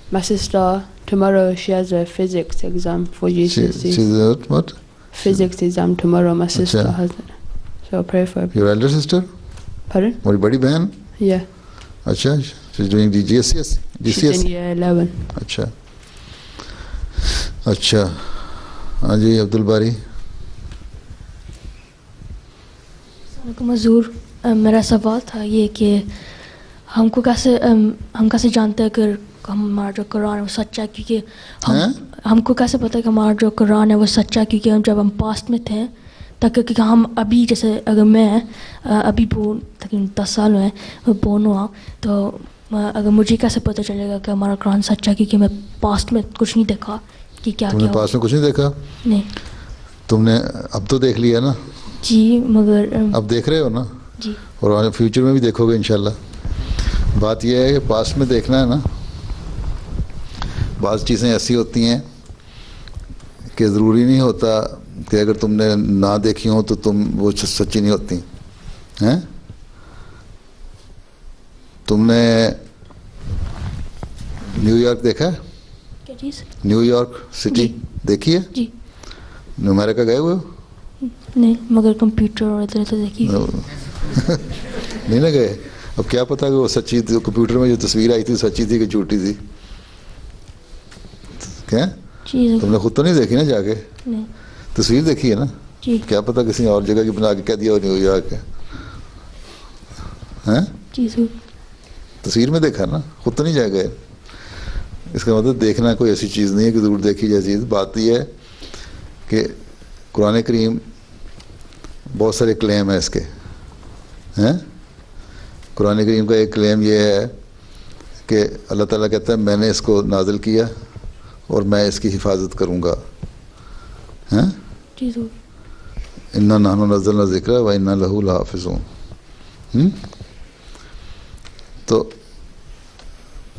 My sister, tomorrow she has a physics exam for GCSE. She's what? Physics exam tomorrow, my sister Achha. has it. So pray for her. Your elder sister? Pardon? What, badi behan? Yeah. Acha, she's doing the GCSE? She's in year 11. اچھا اچھا. ہاں جی عبد الباری. السلام حضور، میرا سوال تھا یہ کہ ہم کیسے جانتے ہیں کہ ہمارا جو قرآن ہے وہ سچا ہے، کیونکہ ہم کو کیسے پتہ ہے کہ ہمارا جو قرآن ہے وہ سچا ہے، کیونکہ جب ہم پاسٹ میں تھے تاکہ کہ ہم ابھی جیسے اگر میں ابھی تقریباً 10 سال میں بورن ہوا، تو اگر مجھے کیسے پتہ چلے گا کہ ہمارا قرآن سچا ہے، کیونکہ میں پاسٹ میں کچھ نہیں دیکھا کہ کیا تم نے پاسٹ میں کچھ نہیں دیکھا؟ نہیں. تم نے اب تو دیکھ لیا نا؟ جی مگر اب دیکھ رہے ہو نا؟ جی. اور فیوچر میں بھی دیکھو گے انشاءاللہ. بات یہ ہے کہ پاسٹ میں دیکھنا ہے نا، بعض چیزیں ایسی ہوتی ہیں کہ ضروری نہیں ہوتا کہ اگر تم نے نہ دیکھی ہوں تو تم وہ سچی نہیں ہوتی ہیں. تم نے نیو یارک دیکھا ہے؟ کیا چیز؟ نیو یارک سٹی دیکھی ہے؟ جی. امریکہ گئے ہوئے ہو؟ نہیں مگر کمپیوٹر اور ادھر ادھر دیکھی. نہیں نہ گئے. اب کیا پتا کہ وہ سچی تھی، کمپیوٹر میں جو تصویر آئی تھی سچی تھی کہ جھوٹی تھی؟ کیا تم نے خود تو نہیں دیکھی نا جا کے؟ تصویر دیکھی ہے نا؟ کیا پتا کسی اور جگہ کی بنا کے کہہ دیا ہو نیو یارک ہے. تصویر میں دیکھا نا، خود تو نہیں جا گئے. اس کا مطلب دیکھنا کوئی ایسی چیز نہیں ہے کہ ضرور دیکھی جائے چیز. بات یہ ہے کہ قرآن کریم بہت سارے کلیم ہیں اس کے، ہیں. قرآن کریم کا ایک کلیم یہ ہے کہ اللہ تعالیٰ کہتا ہے میں نے اس کو نازل کیا اور میں اس کی حفاظت کروں گا. ہیں اِنَّا نَحْنُ نَزَّلْنَا الذِّكْرَ وَإِنَّا لَهُ لَحَافِظُونَ. تو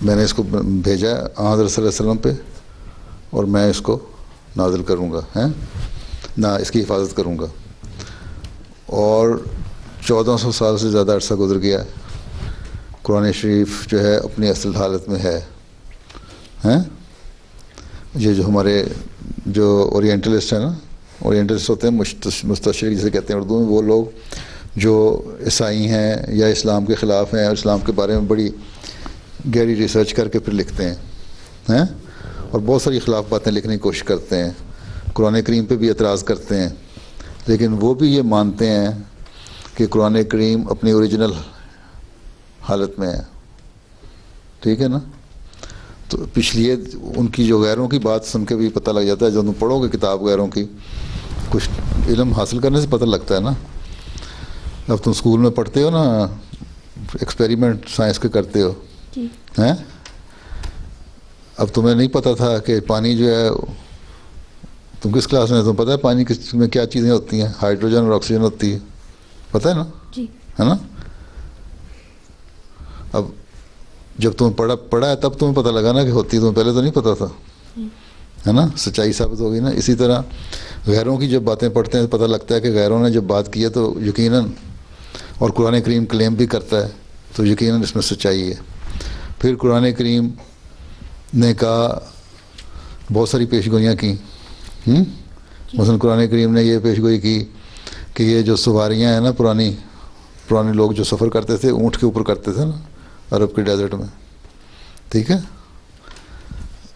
میں نے اس کو بھیجا حضرت صلی اللہ علیہ وسلم پہ اور میں اس کو نازل کروں گا، ہیں نہ اس کی حفاظت کروں گا. اور 1400 سال سے زیادہ عرصہ گزر گیا ہے، قرآن شریف جو ہے اپنی اصل حالت میں ہے. ہیں یہ جو ہمارے جو اورینٹلسٹ ہیں نا، اورینٹلسٹ ہوتے ہیں مستشرق جسے کہتے ہیں اردو میں، وہ لوگ جو عیسائی ہیں یا اسلام کے خلاف ہیں اور اسلام کے بارے میں بڑی گہری ریسرچ کر کے پھر لکھتے ہیں اور بہت ساری خلاف باتیں لکھنے کی کوشش کرتے ہیں، قرآن کریم پہ بھی اعتراض کرتے ہیں. لیکن وہ بھی یہ مانتے ہیں کہ قرآن کریم اپنی اوریجنل حالت میں ہے. ٹھیک ہے نا؟ تو پچھلی ان کی جو غیروں کی بات سن کے بھی پتہ لگ جاتا ہے. جب تم پڑھو گے کتاب غیروں کی، کچھ علم حاصل کرنے سے پتہ لگتا ہے نا. اب تم اسکول میں پڑھتے ہو نا، ایکسپیریمنٹ سائنس کے کرتے ہو، ہیں. اب تمہیں نہیں پتہ تھا کہ پانی جو ہے، تم کس کلاس میں تمہیں پتہ ہے پانی میں کیا چیزیں ہوتی ہیں؟ ہائیڈروجن اور آکسیجن ہوتی ہے، پتہ ہے نا؟ ہے نا؟ اب جب تمہیں پڑھا ہے تب تمہیں پتہ لگا نا کہ ہوتی ہے، تمہیں پہلے تو نہیں پتہ تھا، ہے نا؟ سچائی ثابت ہوگی نا. اسی طرح غیروں کی جب باتیں پڑھتے ہیں پتہ لگتا ہے کہ غیروں نے جب بات کی ہے تو یقیناً، اور قرآن کریم کلیم بھی کرتا ہے تو یقیناً اس میں سچائی ہے. پھر قرآن کریم نے کہا بہت ساری پیش گوئیاں کی. مثلاً قرآن کریم نے یہ پیش گوئی کی کہ یہ جو سواریاں ہیں نا، پرانے لوگ جو سفر کرتے تھے اونٹ کے اوپر کرتے تھے نا عرب کے ڈیزرٹ میں. ٹھیک ہے؟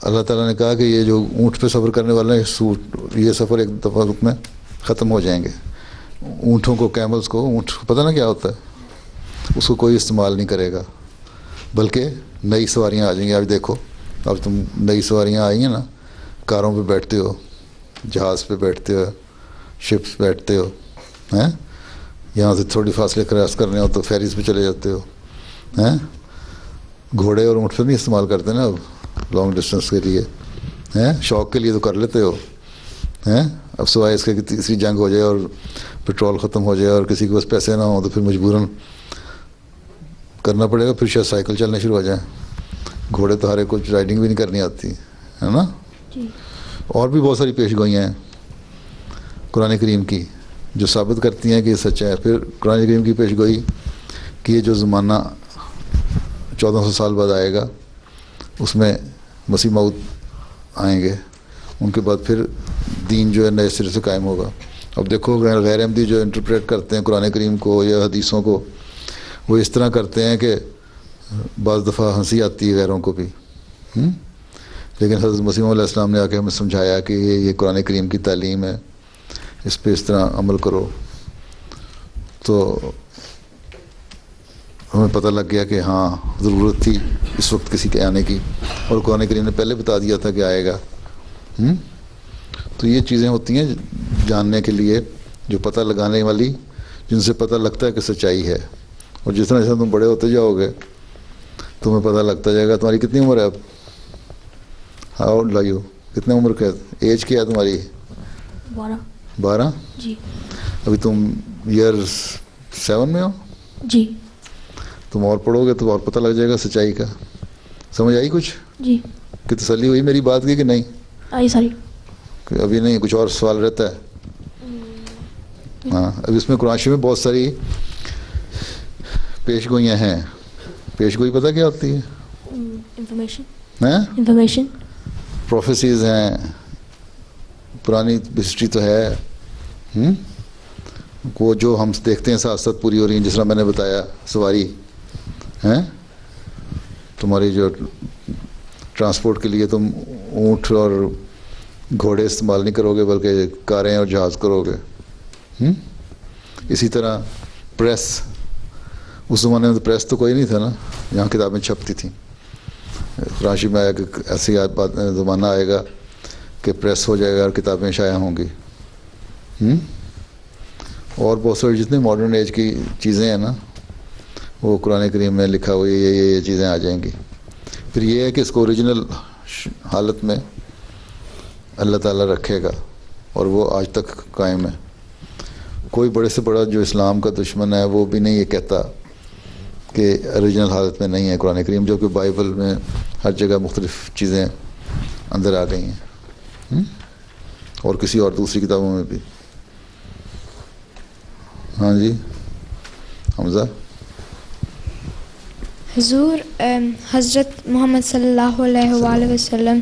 اللہ تعالیٰ نے کہا کہ یہ جو اونٹ پہ سفر کرنے والے ہیں یہ سفر ایک دفعہ میں ختم ہو جائیں گے. اونٹوں کو، کیملز کو، اونٹ پتہ نا کیا ہوتا ہے، اس کو کوئی استعمال نہیں کرے گا. بلکہ نئی سواریاں آ جائیں گی. اب دیکھو اب تم نئی سواریاں آئی ہیں نا, کاروں پہ بیٹھتے ہو, جہاز پہ بیٹھتے ہو, شپس بیٹھتے ہو, ہیں یہاں سے تھوڑی فاصلے کراس کرنے ہو تو فیریز پہ چلے جاتے ہو, ہیں گھوڑے اور اونٹ پہ نہیں استعمال کرتے نا اب لانگ ڈسٹینس کے لیے, ہیں شوق کے لیے تو کر لیتے ہو, ہیں اب سوائے اس کے کہ تیسری جنگ ہو جائے اور پٹرول ختم ہو جائے اور کسی کے پاس پیسے نہ ہوں تو پھر مجبوراً کرنا پڑے گا, پھر شاید سائیکل چلنے شروع ہو جائیں. گھوڑے تو ہر کچھ رائڈنگ بھی نہیں کرنی آتی ہے نا. اور بھی بہت ساری پیش گوئیاں ہیں قرآن کریم کی جو ثابت کرتی ہیں کہ یہ سچا ہے. پھر قرآن کریم کی پیش گوئی کہ یہ جو زمانہ 1400 سال بعد آئے گا اس میں مسیح موعود آئیں گے, ان کے بعد پھر دین جو ہے نئے سرے سے قائم ہوگا. اب دیکھو غیر احمدی جو انٹرپریٹ کرتے ہیں قرآن کریم کو یا حدیثوں کو, وہ اس طرح کرتے ہیں کہ بعض دفعہ ہنسی آتی ہے غیروں کو بھی, لیکن حضرت مسیح علیہ السلام نے آ کے ہمیں سمجھایا کہ یہ قرآن کریم کی تعلیم ہے, اس پہ اس طرح عمل کرو. تو ہمیں پتہ لگ گیا کہ ہاں ضرورت تھی اس وقت کسی کے آنے کی, اور قرآن کریم نے پہلے بتا دیا تھا کہ آئے گا. تو یہ چیزیں ہوتی ہیں جاننے کے لیے جو پتہ لگانے والی, جن سے پتہ لگتا ہے کہ سچائی ہے. اور جس طرح تم بڑے ہوتے جاؤ گے تمہیں پتہ لگتا جائے گا. تمہاری کتنی عمر ہے اب؟ ہاؤ لائیو کتنے عمر کا ایج کیا ہے تمہاری؟ 12. جی. ابھی تم ایئر 7 میں ہو؟ جی. تم اور پڑھو گے تو اور پتہ لگ جائے گا سچائی کا. سمجھ آئی کچھ؟ جی. کہ تسلی ہوئی میری بات کی کہ نہیں؟ آئی ساری. ابھی نہیں, کچھ اور سوال رہتا ہے؟ ہاں اب اس میں قرآن شریف میں بہت ساری پیش گوئیاں ہیں. پیش گوئی پتہ کیا ہوتی ہے؟ انفارمیشن. پروفیسیز ہیں, پرانی ہسٹری تو ہے, وہ جو ہم دیکھتے ہیں ساتھ ساتھ پوری ہو رہی ہیں. جس طرح میں نے بتایا سواری ہیں, تمہاری جو ٹرانسپورٹ کے لیے تم اونٹ اور گھوڑے استعمال نہیں کرو گے بلکہ کاریں اور جہاز کرو گے. اسی طرح پریس, اس زمانے میں تو پریس تو کوئی نہیں تھا نا جہاں کتابیں چھپتی تھیں. راشی میں آیا کہ ایسی بات زمانہ آئے گا کہ پریس ہو جائے گا اور کتابیں شائع ہوں گی. اور بہت ساری جتنے ماڈرن ایج کی چیزیں ہیں نا وہ قرآن کریم میں لکھا ہوا یہ چیزیں آ جائیں گی. پھر یہ ہے کہ اس کو اوریجنل حالت میں اللہ تعالیٰ رکھے گا اور وہ آج تک قائم ہے. کوئی بڑے سے بڑا جو اسلام کا دشمن ہے وہ بھی نہیں یہ کہتا کہ اوریجنل حالت میں نہیں ہے قرآن کریم, جو کہ بائبل میں ہر جگہ مختلف چیزیں اندر آ گئی ہیں اور کسی اور دوسری کتابوں میں بھی. ہاں جی حمزہ. حضور حضرت محمد صلی اللہ علیہ وآلہ وسلم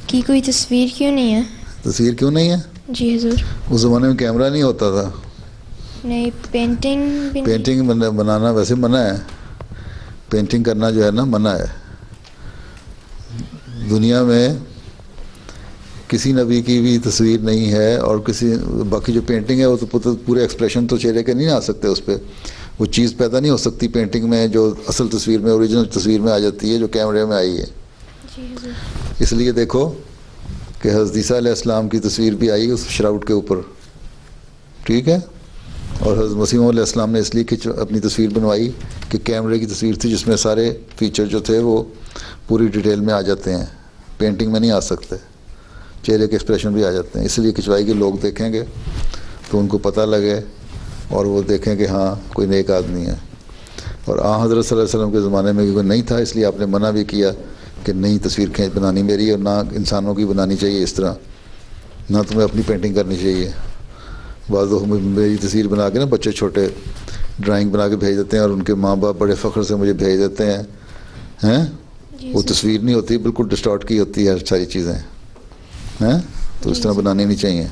کی کوئی تصویر کیوں نہیں ہے؟ تصویر کیوں نہیں ہے؟ جی حضور. اس زمانے میں کیمرہ نہیں ہوتا تھا. نہیں, پینٹنگ بنانا ویسے منع ہے, پینٹنگ کرنا جو ہے نا منع ہے. دنیا میں کسی نبی کی بھی تصویر نہیں ہے, اور کسی باقی جو پینٹنگ ہے وہ تو پورے ایکسپریشن تو چہرے کے نہیں آ سکتے, اس پہ وہ چیز پیدا نہیں ہو سکتی پینٹنگ میں جو اصل تصویر میں اوریجنل تصویر میں آ جاتی ہے جو کیمرے میں آئی ہے. اس لیے دیکھو کہ حضرت عیسیٰ علیہ السلام کی تصویر بھی آئی اس شراؤٹ کے اوپر, ٹھیک ہے, اور حضرت مسیح علیہ السلام نے اس لیے اپنی تصویر بنوائی کہ کیمرے کی تصویر تھی جس میں سارے فیچر جو تھے وہ پوری ڈیٹیل میں آ جاتے ہیں, پینٹنگ میں نہیں آ سکتے, چہرے کے ایکسپریشن بھی آ جاتے ہیں. اس لیے کھنچوائی کے لوگ دیکھیں گے تو ان کو پتہ لگے اور وہ دیکھیں کہ ہاں کوئی نیک آدمی ہے. اور حضرت صلی اللہ علیہ وسلم کے زمانے میں کوئی نہیں تھا, اس لیے آپ نے منع بھی کیا کہ نئی تصویر بنانی میری, اور نہ انسانوں کی بنانی چاہیے اس طرح, نہ تمہیں اپنی پینٹنگ کرنی چاہیے. بعض لوگ میری تصویر بنا کے نا بچے چھوٹے ڈرائنگ بنا کے بھیج دیتے ہیں اور ان کے ماں باپ بڑے فخر سے مجھے بھیج دیتے ہیں وہ تصویر نہیں ہوتی, بالکل ڈسٹارٹ کی ہوتی ہے ساری چیزیں ہیں, تو اس طرح بنانی نہیں چاہیے.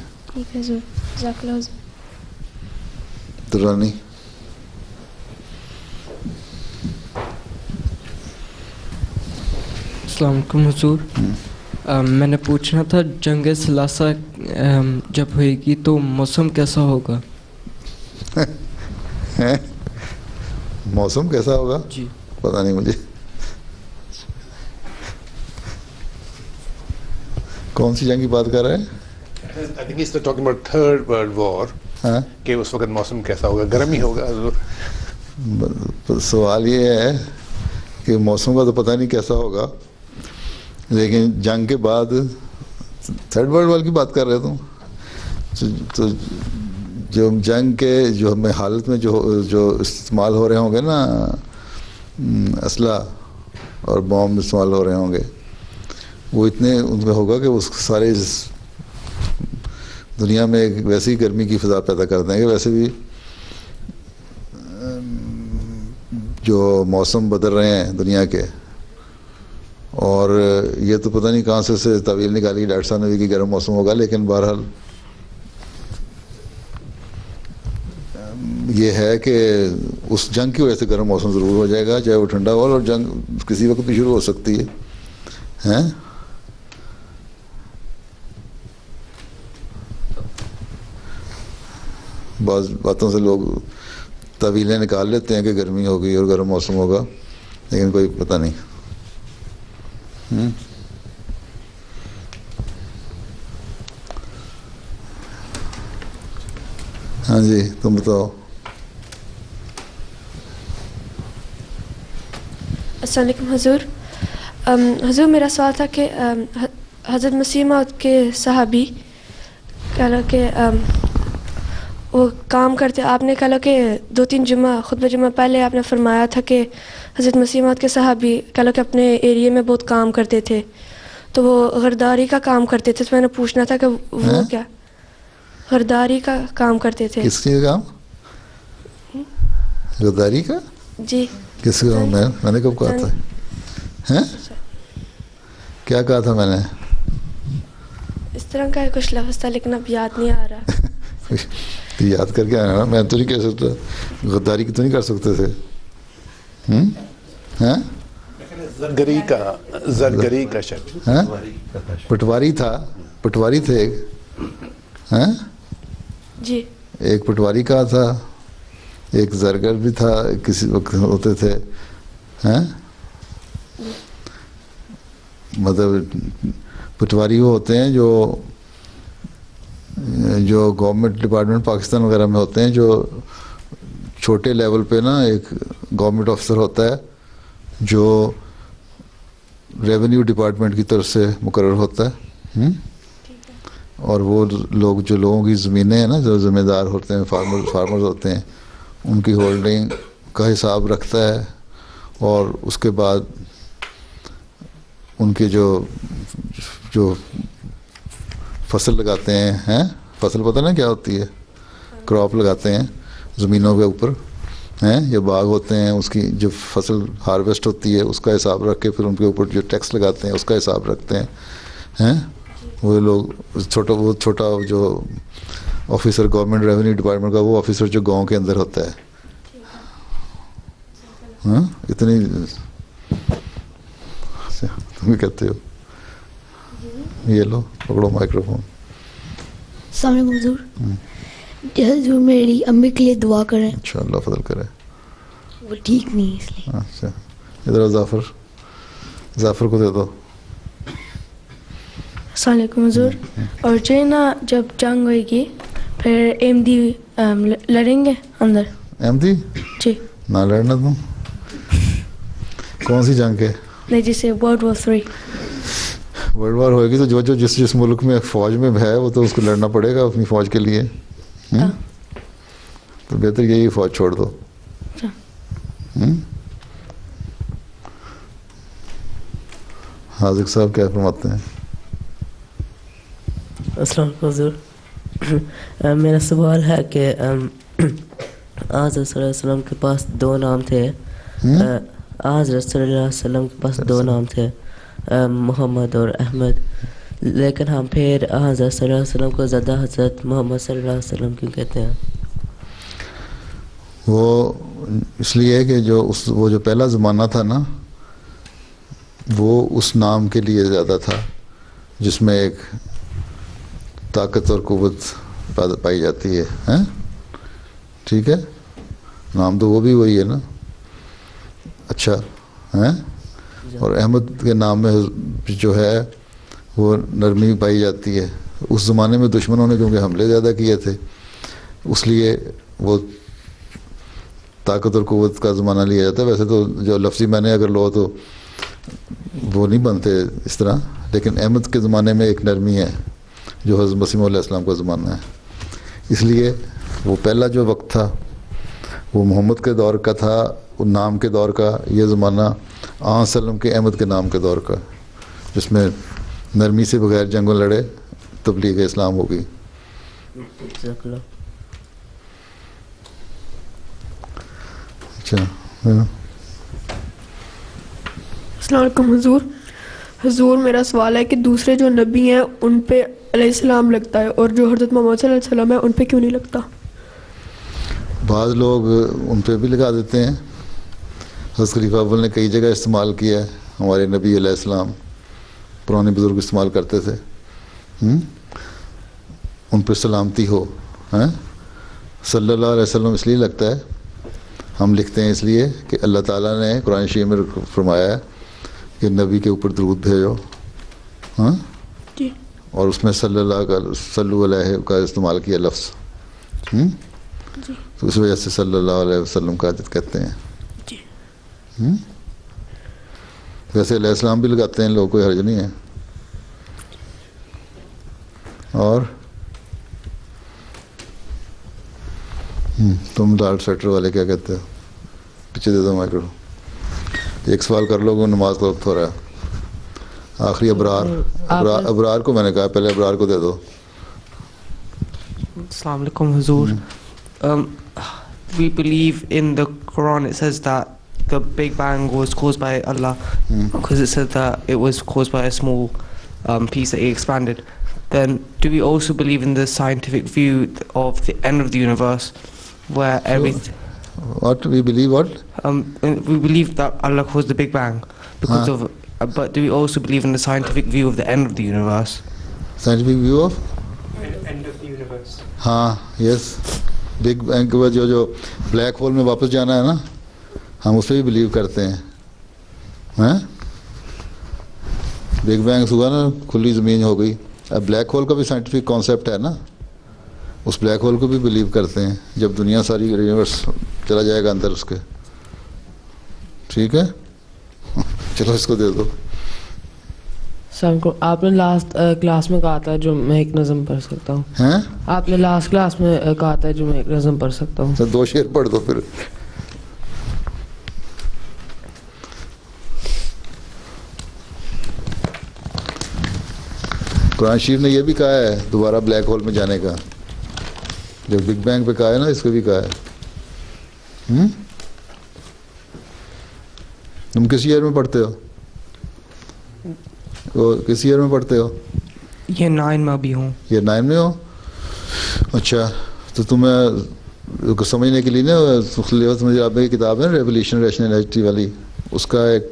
درانی السلام علیکم حضور. میں نے پوچھنا تھا جنگ ثلاثہ جب ہوئے گی تو موسم کیسا ہوگا؟ موسم کیسا ہوگا؟ جی پتہ نہیں مجھے, کون سی جنگ کی بات کر رہے ہیں؟ I think he's talking about Third World War. ہاں کہ اس وقت موسم کیسا ہوگا؟ گرم ہی ہوگا حضور. سوال یہ ہے کہ موسم کا تو پتہ نہیں کیسا ہوگا، لیکن جنگ کے بعد تھرڈ ورلڈ وار کی بات کر رہے تم، تو جو جنگ کے جو ہمیں حالت میں جو استعمال ہو رہے ہوں گے نا اسلحہ اور بام استعمال ہو رہے ہوں گے، وہ اتنے ان میں ہوگا کہ اس سارے دنیا میں ایک ویسی گرمی کی فضا پیدا کر دیں گے. ویسے بھی جو موسم بدل رہے ہیں دنیا کے، اور یہ تو پتہ نہیں کہاں سے تعویل نکالی ڈاکٹر صاحب نے بھی کہ گرم موسم ہوگا، لیکن بہرحال یہ ہے کہ اس جنگ کی وجہ سے گرم موسم ضرور ہو جائے گا، چاہے وہ ٹھنڈا ہو، اور جنگ کسی وقت بھی شروع ہو سکتی ہے. بعض باتوں سے لوگ طویلیں نکال لیتے ہیں کہ گرمی ہوگی اور گرم موسم ہوگا، لیکن کوئی پتہ نہیں. ہاں جی تم بتاؤ. السلام علیکم حضور. حضور میرا سوال تھا کہ حضرت مسیح موعود کے صحابی کہہ لو کہ وہ کام کرتے، آپ نے کہہ لو کہ 2-3 جمعہ خطبہ جمعہ پہلے آپ نے فرمایا تھا کہ حضرت مسیح موعود کے صحابی کہہ لو کہ اپنے ایریے میں بہت کام کرتے تھے، تو وہ غرداری کا کام کرتے تھے. تو میں نے پوچھنا تھا کہ وہ کیا غرداری کا کام کرتے تھے؟ کس چیز کا کام؟ غداری کا؟ جی. کس کا؟ میں نے کب کہا تھا؟ کیا کہا تھا میں نے؟ اس طرح کا کچھ لفظ تھا لیکن اب یاد نہیں آ رہا. یاد کر کے آنا، میں تو نہیں کہہ سکتا. غداری کی تو نہیں کر سکتے تھے. زرگری کا شکل. پٹواری تھا، پٹواری تھے ایک. جی. ایک پٹواری کا تھا، ایک زرگر بھی تھا کسی وقت ہوتے تھے. مطلب پٹواری وہ ہوتے ہیں جو گورنمنٹ ڈپارٹمنٹ پاکستان وغیرہ میں ہوتے ہیں، جو چھوٹے لیول پہ نا ایک گورنمنٹ آفیسر ہوتا ہے جو ریونیو ڈپارٹمنٹ کی طرف سے مقرر ہوتا ہے، اور وہ لوگ جو لوگوں کی زمینیں ہیں نا، جو ذمہ دار ہوتے ہیں، فارمرز ہوتے ہیں، ان کی ہولڈنگ کا حساب رکھتا ہے، اور اس کے بعد ان کے جو فصل لگاتے ہیں، فصل پتہ نا کیا ہوتی ہے، کراپ لگاتے ہیں زمینوں کے اوپر یا باغ ہوتے ہیں، اس کی جو فصل ہارویسٹ ہوتی ہے اس کا حساب رکھ کے پھر ان کے اوپر جو ٹیکس لگاتے ہیں اس کا حساب رکھتے ہیں. وہ لوگ چھوٹا جو آفیسر گورنمنٹ ریونیو ڈپارٹمنٹ کا، وہ آفیسر جو گاؤں کے اندر ہوتا ہے. اتنی تم کہتے ہو. یہ لو پکڑو مائکرو فون. السلام علیکم حضور. حضور میری امی کے لیے دعا کریں. اچھا اللہ فضل کرے. وہ ٹھیک نہیں اس لیے. اچھا ادھر ظافر کو دے دو. السلام علیکم حضور. اور جو نا جب جنگ ہوئے گی پھر احمدی لڑیں گے اندر. احمدی؟ جی. نہ لڑنا تم. کون سی جنگ کے؟ نہیں جیسے World War 3. ورلڈ وار ہوئے گی تو جو جس ملک میں فوج میں ہے وہ تو اس کو لڑنا پڑے گا اپنی فوج کے لیے. تو بہتر یہی فوج چھوڑ دو. حاضق صاحب کیا فرماتے ہیں؟ السلام علیکم حضور. میرا سوال ہے کہ آج صلی اللہ علیہ وسلم کے پاس 2 نام تھے. آج صلی اللہ علیہ وسلم کے پاس 2 نام تھے، محمد اور احمد، لیکن ہم پھر حضرت صلی اللہ علیہ وسلم کو زیادہ حضرت محمد صلی اللہ علیہ وسلم کیوں کہتے ہیں؟ وہ اس لیے کہ وہ جو پہلا زمانہ تھا نا، وہ اس نام کے لیے زیادہ تھا جس میں ایک طاقت اور قوت پائی جاتی ہے. ٹھیک ہے، نام تو وہ بھی وہی ہے نا. اچھا اور احمد کے نام میں جو ہے وہ نرمی پائی جاتی ہے. اس زمانے میں دشمنوں نے کیونکہ حملے زیادہ کیے تھے اس لیے وہ طاقت اور قوت کا زمانہ لیا جاتا ہے. ویسے تو جو لفظی معنی اگر لو تو وہ نہیں بنتے اس طرح, لیکن احمد کے زمانے میں ایک نرمی ہے جو حضرت مسیح علیہ السلام کا زمانہ ہے. اس لیے وہ پہلا جو وقت تھا وہ محمد کے دور کا تھا, نام کے دور کا. یہ زمانہ آن وسلم کے احمد کے نام کے دور کا, جس میں نرمی سے بغیر جنگوں لڑے تبلیغ اسلام ہوگی. اچھا, السلام علیکم حضور. حضور میرا سوال ہے کہ دوسرے جو نبی ہیں ان پہ علیہ السلام لگتا ہے اور جو حضرت محمد صلی اللہ علیہ وسلم ہے ان پہ کیوں نہیں لگتا؟ بعض لوگ ان پہ بھی لگا دیتے ہیں. حضرت خلیفہ اول نے کئی جگہ استعمال کیا ہے. ہمارے نبی علیہ السلام پرانے بزرگ استعمال کرتے تھے. ان پہ سلامتی ہو. صلی اللہ علیہ وسلم اس لیے لگتا ہے, ہم لکھتے ہیں اس لیے کہ اللہ تعالیٰ نے قرآن شریف میں فرمایا ہے کہ نبی کے اوپر درود بھیجو, جی, اور اس میں صلی علیہ کا استعمال کیا لفظ. جی, تو اس وجہ سے صلی اللہ علیہ وسلم کا کہتے ہیں. جی. ویسے علیہ السلام بھی لگاتے ہیں لوگ, کوئی حرج نہیں ہے. اور تم لارڈ سیکٹر والے کیا کہتے ہو؟ پیچھے دے دو مائکرو. ایک سوال کر لو, نماز کا وقت ہو رہا ہے. آخری ابرار کو میں نے کہا, پہلے ابرار کو دے دو. Assalamu alaikum حضور. We believe in the Quran, it says that the Big Bang was caused by Allah, because it said that it was caused by a small piece that He expanded. Then do we also believe in the scientific view of the end of the universe, where everything... What we believe? What? We believe that Allah caused the Big Bang because of... but do we also believe in the scientific view of the end of the universe? Scientific view of? End of the universe. ہاں, یس. Big bang کے بعد جو black hole میں واپس جانا ہے نا, ہم اس پہ بھی بلیو کرتے ہیں. بگ بینگ ہوا نا, کھلی زمین ہو گئی. اب بلیک ہول کا بھی سائنٹیفک کانسیپٹ ہے نا, اس بلیک ہول کو بھی بلیو کرتے ہیں جب دنیا ساری یونیورس چلا جائے گا اندر اس کے. ٹھیک ہے, چلو اس کو دے دو. سر کو آپ نے لاسٹ کلاس میں کہا تھا جو میں ایک نظم پڑھ سکتا ہوں. آپ نے لاسٹ کلاس میں کہا تھا جو میں ایک نظم پڑھ سکتا ہوں. دو شعر پڑھ دو پھر. قرآن شریف نے یہ بھی کہا ہے دوبارہ بلیک ہول میں جانے کا, جو بگ بینگ پہ کہا ہے نا, اس کو بھی کہا ہے. تم کس ایئر میں پڑھتے ہو؟ کس ایئر میں پڑھتے ہو؟ یہ 9 میں بھی ہوں. یہ 9 میں ہو؟ اچھا, تو تمہیں سمجھنے کے لیے نا آپ کی کتاب ہے ریولیوشن ریشنلٹی والی, اس کا ایک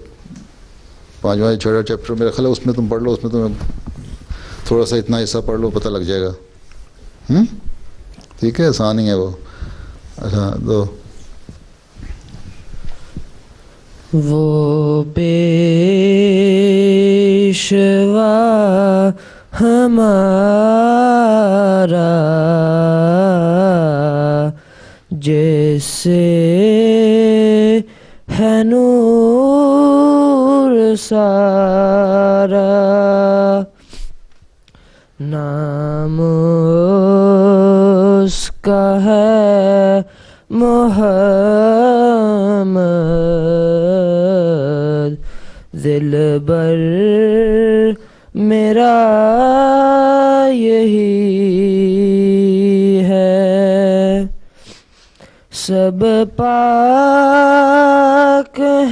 5واں چھوٹا چیپٹر میرا خیال ہے, اس میں تم پڑھ لو. اس میں تمہیں تھوڑا سا اتنا حصہ پڑھ لو, پتہ لگ جائے گا. ٹھیک ہے, آسان ہی ہے وہ. اچھا, دو. وہ پیشوا ہمارا جیسے ہے نور سارا, نام اس کا ہے محمد, دل بر میرا یہی ہے. سب پاک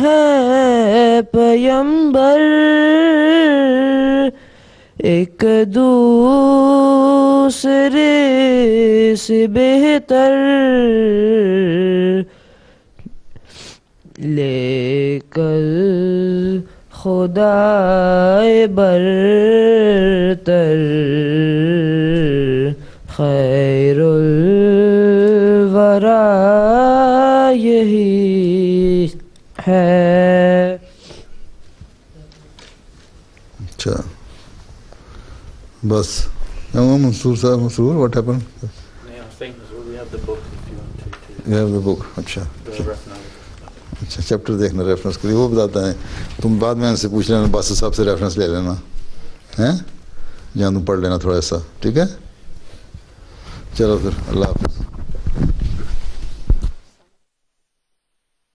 ہے پیمبر, ایک دوسرے سے بہتر, لے کر خدائے برتر, خیر الورا یہی ہے. اچھا, بس Mansoor sahab Mansoor what happen you have the book اچھا اچھا چیپٹر دیکھنا ریفرنس کے لیے وہ بتاتا ہے تم بعد میں ان سے پوچھ لینا باسط صاحب سے ریفرنس لے لینا ہیں جہاں تم پڑھ لینا تھوڑا سا ٹھیک ہے چلو پھر اللہ حافظ